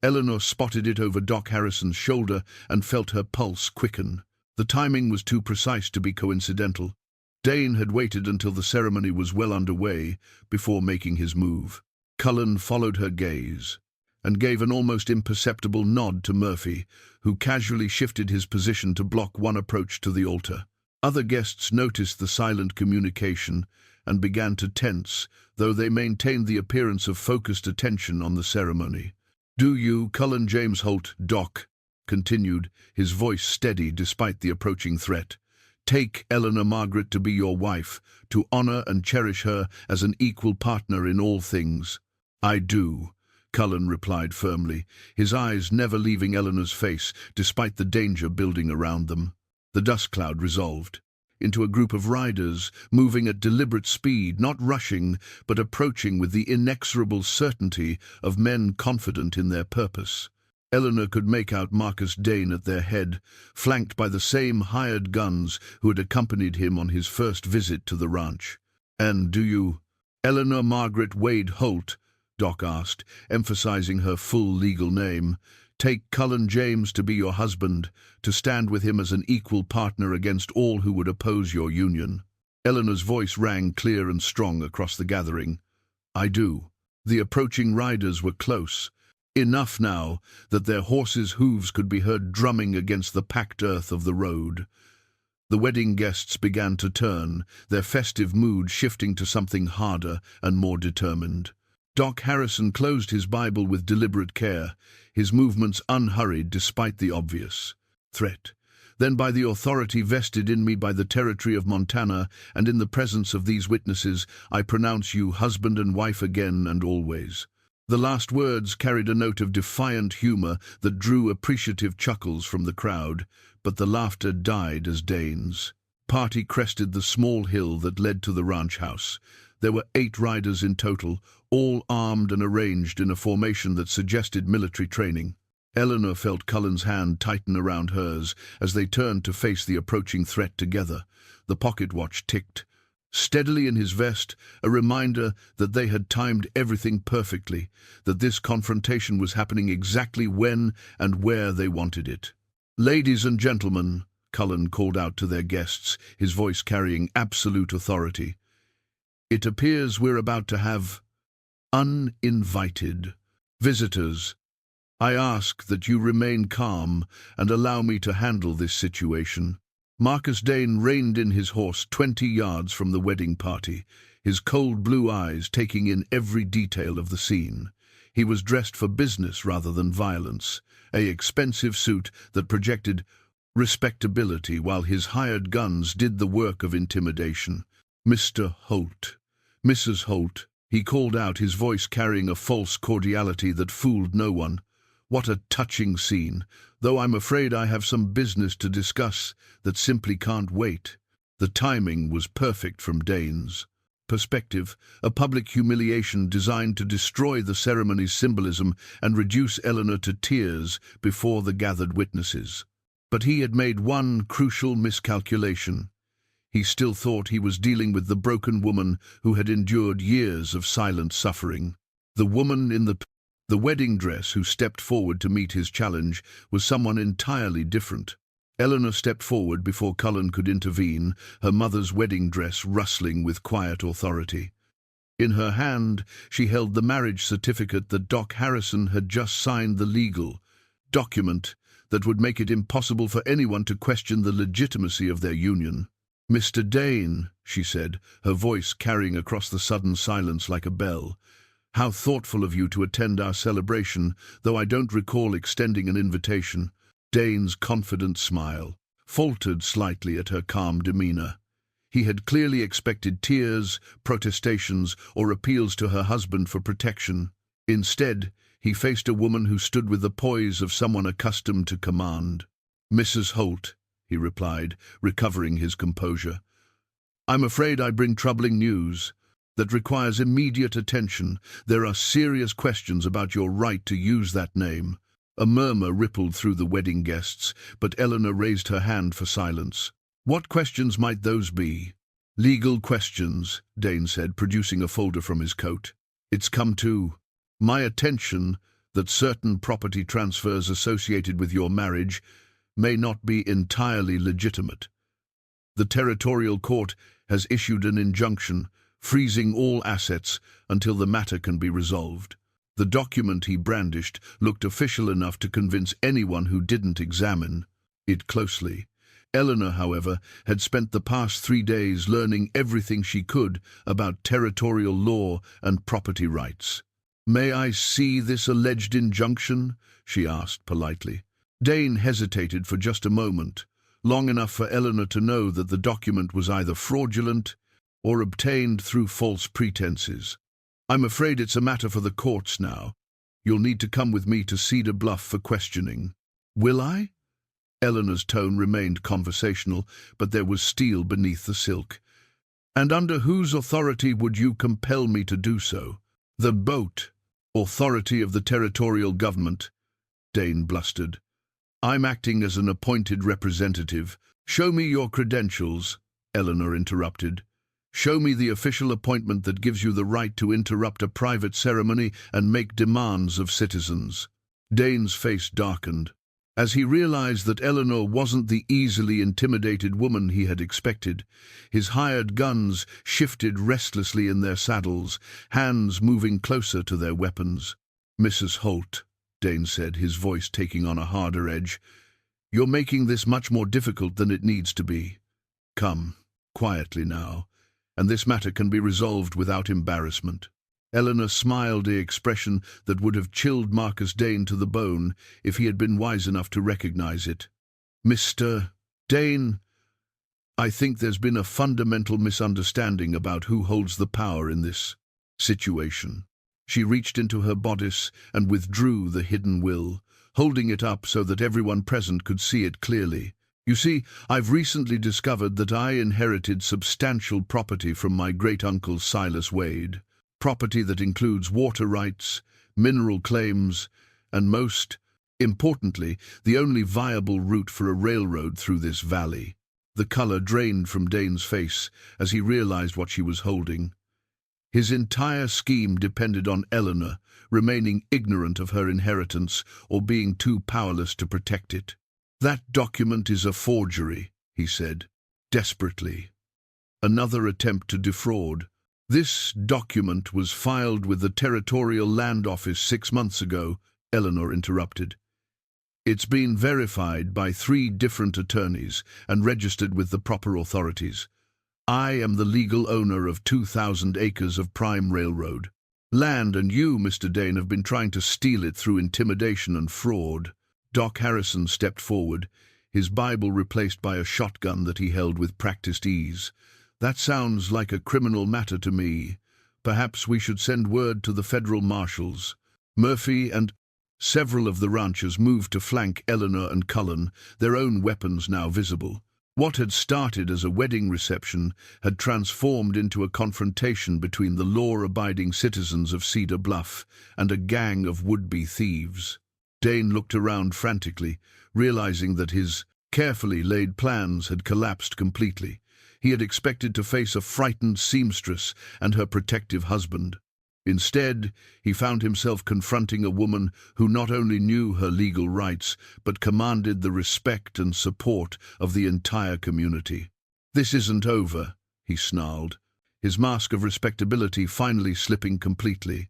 Eleanor spotted it over Doc Harrison's shoulder and felt her pulse quicken. The timing was too precise to be coincidental. Dane had waited until the ceremony was well underway before making his move. Cullen followed her gaze and gave an almost imperceptible nod to Murphy, who casually shifted his position to block one approach to the altar. Other guests noticed the silent communication and began to tense, though they maintained the appearance of focused attention on the ceremony. "Do you, Cullen James Holt, Doc," continued, his voice steady despite the approaching threat, "take Eleanor Margaret to be your wife, to honor and cherish her as an equal partner in all things?" "I do," Cullen replied firmly, his eyes never leaving Eleanor's face despite the danger building around them. The dust cloud resolved into a group of riders, moving at deliberate speed, not rushing, but approaching with the inexorable certainty of men confident in their purpose. Eleanor could make out Marcus Dane at their head, flanked by the same hired guns who had accompanied him on his first visit to the ranch. "And do you—" "Eleanor Margaret Wade Holt," Doc asked, emphasizing her full legal name. "Take Cullen James to be your husband, to stand with him as an equal partner against all who would oppose your union." Eleanor's voice rang clear and strong across the gathering. "I do." The approaching riders were close. Enough now that their horses' hooves could be heard drumming against the packed earth of the road. The wedding guests began to turn, their festive mood shifting to something harder and more determined. Doc Harrison closed his Bible with deliberate care, his movements unhurried despite the obvious threat. "Then by the authority vested in me by the territory of Montana, and in the presence of these witnesses, I pronounce you husband and wife again and always." The last words carried a note of defiant humor that drew appreciative chuckles from the crowd, but the laughter died as Dane's party crested the small hill that led to the ranch house. There were 8 riders in total, all armed and arranged in a formation that suggested military training. Eleanor felt Cullen's hand tighten around hers as they turned to face the approaching threat together. The pocket watch ticked steadily in his vest, a reminder that they had timed everything perfectly, that this confrontation was happening exactly when and where they wanted it. "Ladies and gentlemen," Cullen called out to their guests, his voice carrying absolute authority, "it appears we're about to have uninvited visitors. I ask that you remain calm and allow me to handle this situation." Marcus Dane reined in his horse 20 yards from the wedding party, his cold blue eyes taking in every detail of the scene. He was dressed for business rather than violence, an expensive suit that projected respectability while his hired guns did the work of intimidation. "Mr. Holt, Mrs. Holt," he called out, his voice carrying a false cordiality that fooled no one. "What a touching scene, though I'm afraid I have some business to discuss that simply can't wait." The timing was perfect from Dane's perspective, a public humiliation designed to destroy the ceremony's symbolism and reduce Eleanor to tears before the gathered witnesses. But he had made one crucial miscalculation. He still thought he was dealing with the broken woman who had endured years of silent suffering. The woman in the wedding dress who stepped forward to meet his challenge was someone entirely different. Eleanor stepped forward before Cullen could intervene, her mother's wedding dress rustling with quiet authority. In her hand, she held the marriage certificate that Doc Harrison had just signed, the legal document that would make it impossible for anyone to question the legitimacy of their union. "Mr. Dane," she said, her voice carrying across the sudden silence like a bell, "how thoughtful of you to attend our celebration, though I don't recall extending an invitation." Dane's confident smile faltered slightly at her calm demeanor. He had clearly expected tears, protestations, or appeals to her husband for protection. Instead, he faced a woman who stood with the poise of someone accustomed to command. "Mrs. Holt," he replied, recovering his composure, "I'm afraid I bring troubling news that requires immediate attention. There are serious questions about your right to use that name." A murmur rippled through the wedding guests, but Eleanor raised her hand for silence. "What questions might those be?" "Legal questions," Dane said, producing a folder from his coat. "It's come to my attention that certain property transfers associated with your marriage may not be entirely legitimate. The territorial court has issued an injunction freezing all assets until the matter can be resolved." The document he brandished looked official enough to convince anyone who didn't examine it closely. Eleanor, however, had spent the past 3 days learning everything she could about territorial law and property rights. "May I see this alleged injunction?" she asked politely. Dane hesitated for just a moment, long enough for Eleanor to know that the document was either fraudulent or obtained through false pretenses. "I'm afraid it's a matter for the courts now. You'll need to come with me to Cedar Bluff for questioning." "Will I?" Eleanor's tone remained conversational, but there was steel beneath the silk. "And under whose authority would you compel me to do so?" "The boat authority of the territorial government," Dane blustered. "I'm acting as an appointed representative. Show me your credentials," Eleanor interrupted. "Show me the official appointment that gives you the right to interrupt a private ceremony and make demands of citizens." Dane's face darkened, as he realized that Eleanor wasn't the easily intimidated woman he had expected. His hired guns shifted restlessly in their saddles, hands moving closer to their weapons. "Mrs. Holt," Dane said, his voice taking on a harder edge, "you're making this much more difficult than it needs to be. Come, quietly now, and this matter can be resolved without embarrassment." Eleanor smiled, an expression that would have chilled Marcus Dane to the bone if he had been wise enough to recognize it. "Mr. Dane, I think there's been a fundamental misunderstanding about who holds the power in this situation." She reached into her bodice and withdrew the hidden will, holding it up so that everyone present could see it clearly. "You see, I've recently discovered that I inherited substantial property from my great-uncle Silas Wade. Property that includes water rights, mineral claims, and most importantly, the only viable route for a railroad through this valley." The color drained from Dane's face as he realized what she was holding. His entire scheme depended on Eleanor remaining ignorant of her inheritance or being too powerless to protect it. "That document is a forgery," he said, desperately. "Another attempt to defraud. This document was filed with the Territorial Land Office 6 months ago," Eleanor interrupted. "It's been verified by 3 different attorneys and registered with the proper authorities. I am the legal owner of 2,000 acres of prime railroad land, and you, Mr. Dane, have been trying to steal it through intimidation and fraud." Doc Harrison stepped forward, his Bible replaced by a shotgun that he held with practiced ease. "That sounds like a criminal matter to me. Perhaps we should send word to the federal marshals." Murphy and several of the ranchers moved to flank Eleanor and Cullen, their own weapons now visible. What had started as a wedding reception had transformed into a confrontation between the law-abiding citizens of Cedar Bluff and a gang of would-be thieves. Dane looked around frantically, realizing that his carefully laid plans had collapsed completely. He had expected to face a frightened seamstress and her protective husband. Instead, he found himself confronting a woman who not only knew her legal rights, but commanded the respect and support of the entire community. "This isn't over," he snarled, his mask of respectability finally slipping completely.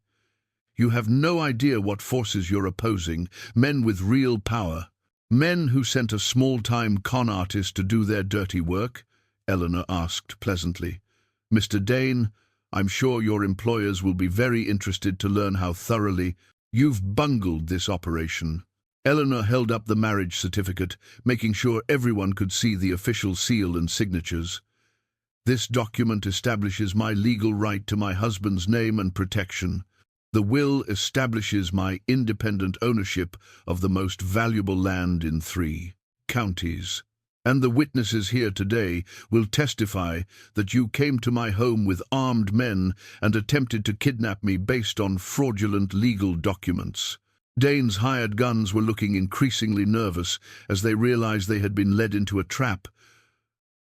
"You have no idea what forces you're opposing, men with real power. Men who sent a small-time con artist to do their dirty work?" Eleanor asked pleasantly. "Mr. Dane, I'm sure your employers will be very interested to learn how thoroughly you've bungled this operation." Eleanor held up the marriage certificate, making sure everyone could see the official seal and signatures. "This document establishes my legal right to my husband's name and protection. The will establishes my independent ownership of the most valuable land in 3 counties. And the witnesses here today will testify that you came to my home with armed men and attempted to kidnap me based on fraudulent legal documents." Dane's hired guns were looking increasingly nervous as they realized they had been led into a trap.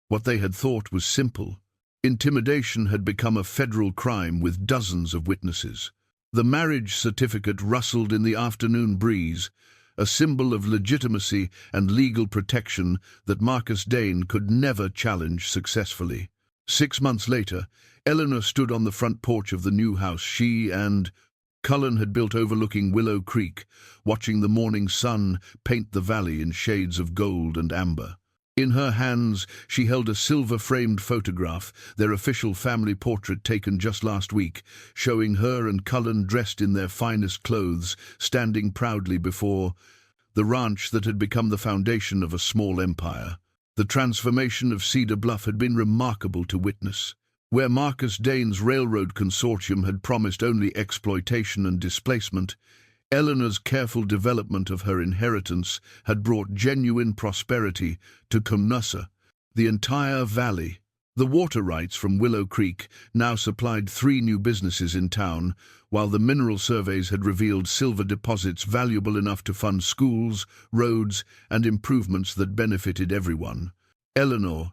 What they had thought was simple. Intimidation had become a federal crime with dozens of witnesses. The marriage certificate rustled in the afternoon breeze, a symbol of legitimacy and legal protection that Marcus Dane could never challenge successfully. 6 months later, Eleanor stood on the front porch of the new house she and Cullen had built overlooking Willow Creek, watching the morning sun paint the valley in shades of gold and amber. In her hands, she held a silver-framed photograph, their official family portrait taken just last week, showing her and Cullen dressed in their finest clothes, standing proudly before the ranch that had become the foundation of a small empire. The transformation of Cedar Bluff had been remarkable to witness. Where Marcus Dane's railroad consortium had promised only exploitation and displacement, Eleanor's careful development of her inheritance had brought genuine prosperity to Cumnussa, the entire valley. The water rights from Willow Creek now supplied 3 new businesses in town, while the mineral surveys had revealed silver deposits valuable enough to fund schools, roads, and improvements that benefited everyone. Eleanor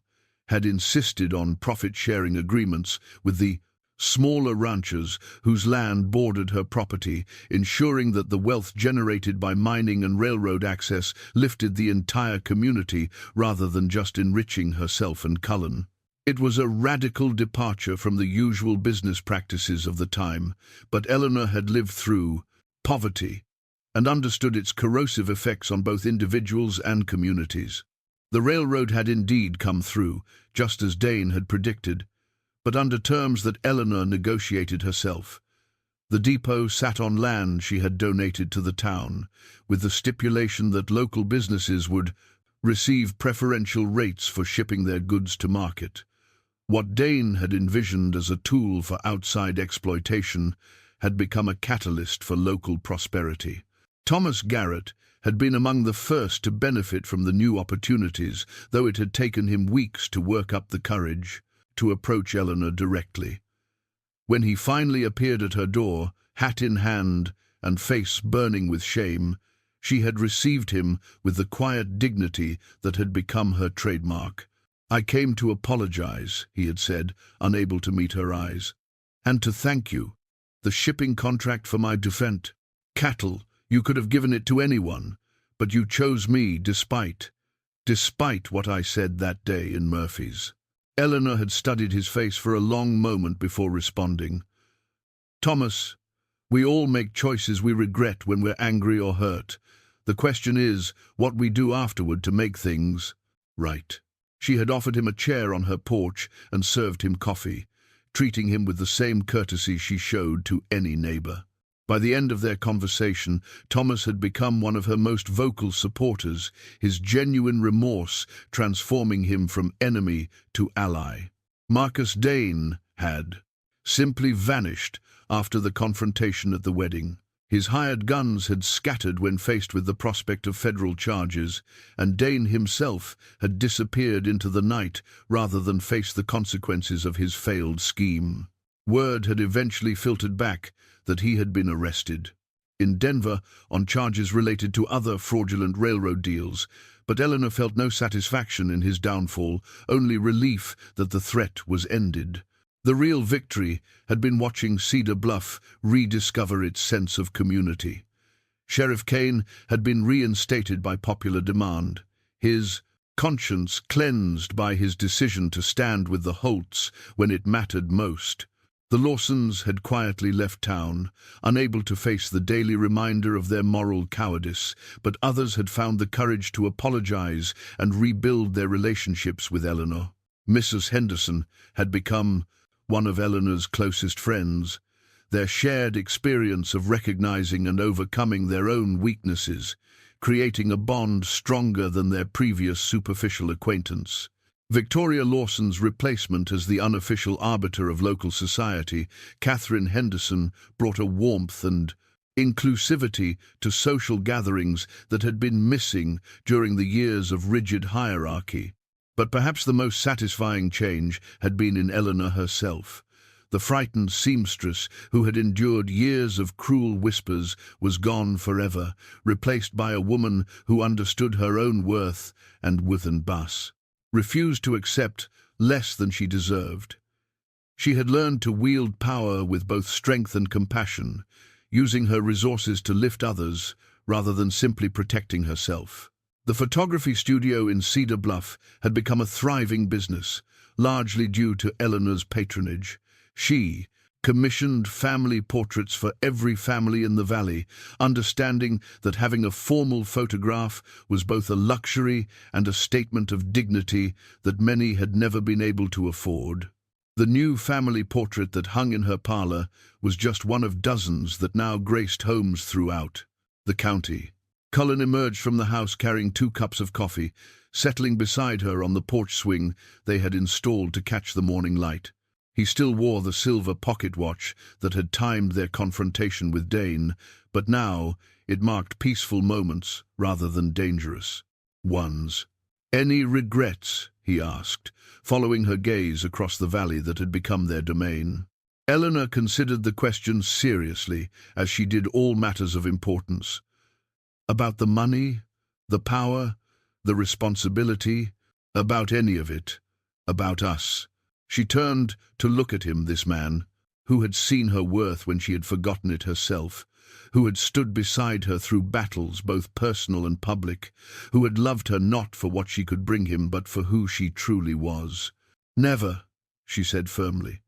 had insisted on profit-sharing agreements with the smaller ranchers whose land bordered her property, ensuring that the wealth generated by mining and railroad access lifted the entire community rather than just enriching herself and Cullen. It was a radical departure from the usual business practices of the time, but Eleanor had lived through poverty and understood its corrosive effects on both individuals and communities. The railroad had indeed come through, just as Dane had predicted, but under terms that Eleanor negotiated herself. The depot sat on land she had donated to the town, with the stipulation that local businesses would receive preferential rates for shipping their goods to market. What Dane had envisioned as a tool for outside exploitation had become a catalyst for local prosperity. Thomas Garrett had been among the first to benefit from the new opportunities, though it had taken him weeks to work up the courage to approach Eleanor directly. When he finally appeared at her door, hat in hand and face burning with shame, she had received him with the quiet dignity that had become her trademark. "I came to apologize," he had said, unable to meet her eyes, "and to thank you. The shipping contract for my defense cattle, you could have given it to anyone, but you chose me despite what I said that day in Murphy's." Eleanor had studied his face for a long moment before responding. "Thomas, we all make choices we regret when we're angry or hurt. The question is what we do afterward to make things right." She had offered him a chair on her porch and served him coffee, treating him with the same courtesy she showed to any neighbor. By the end of their conversation, Thomas had become one of her most vocal supporters, his genuine remorse transforming him from enemy to ally. Marcus Dane had simply vanished after the confrontation at the wedding. His hired guns had scattered when faced with the prospect of federal charges, and Dane himself had disappeared into the night rather than face the consequences of his failed scheme. Word had eventually filtered back that he had been arrested in Denver on charges related to other fraudulent railroad deals, but Eleanor felt no satisfaction in his downfall, only relief that the threat was ended. The real victory had been watching Cedar Bluff rediscover its sense of community. Sheriff Kane had been reinstated by popular demand, his conscience cleansed by his decision to stand with the Holts when it mattered most. The Lawsons had quietly left town, unable to face the daily reminder of their moral cowardice, but others had found the courage to apologize and rebuild their relationships with Eleanor. Mrs. Henderson had become one of Eleanor's closest friends, their shared experience of recognizing and overcoming their own weaknesses, creating a bond stronger than their previous superficial acquaintance. Victoria Lawson's replacement as the unofficial arbiter of local society, Catherine Henderson, brought a warmth and inclusivity to social gatherings that had been missing during the years of rigid hierarchy. But perhaps the most satisfying change had been in Eleanor herself. The frightened seamstress who had endured years of cruel whispers was gone forever, replaced by a woman who understood her own worth and within Bass refused to accept less than she deserved. She had learned to wield power with both strength and compassion, using her resources to lift others rather than simply protecting herself. The photography studio in Cedar Bluff had become a thriving business, largely due to Eleanor's patronage. She commissioned family portraits for every family in the valley, understanding that having a formal photograph was both a luxury and a statement of dignity that many had never been able to afford. The new family portrait that hung in her parlor was just one of dozens that now graced homes throughout the county. Cullen emerged from the house carrying 2 cups of coffee, settling beside her on the porch swing they had installed to catch the morning light. He still wore the silver pocket watch that had timed their confrontation with Dane, but now it marked peaceful moments rather than dangerous ones. "Any regrets?" he asked, following her gaze across the valley that had become their domain. Eleanor considered the question seriously, as she did all matters of importance. About the money, the power, the responsibility, about any of it, about us. She turned to look at him, this man, who had seen her worth when she had forgotten it herself, who had stood beside her through battles both personal and public, who had loved her not for what she could bring him but for who she truly was. "Never," she said firmly.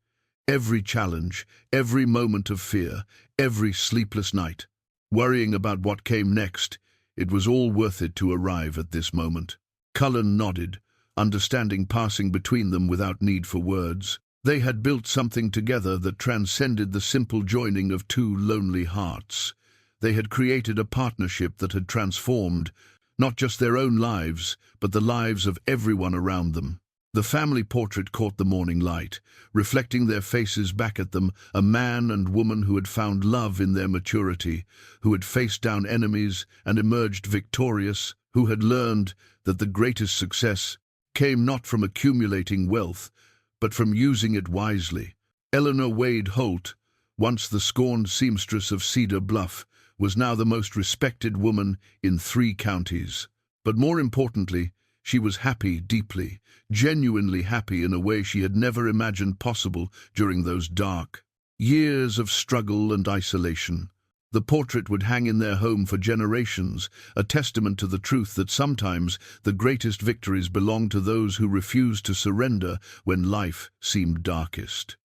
Every challenge, every moment of fear, every sleepless night, worrying about what came next, it was all worth it to arrive at this moment. Cullen nodded, understanding passing between them without need for words. They had built something together that transcended the simple joining of two lonely hearts. They had created a partnership that had transformed not just their own lives, but the lives of everyone around them. The family portrait caught the morning light, reflecting their faces back at them, a man and woman who had found love in their maturity, who had faced down enemies and emerged victorious, who had learned that the greatest success came not from accumulating wealth, but from using it wisely. Eleanor Wade Holt, once the scorned seamstress of Cedar Bluff, was now the most respected woman in 3 counties. But more importantly, she was happy deeply, genuinely happy in a way she had never imagined possible during those dark years of struggle and isolation. The portrait would hang in their home for generations, a testament to the truth that sometimes the greatest victories belong to those who refuse to surrender when life seemed darkest.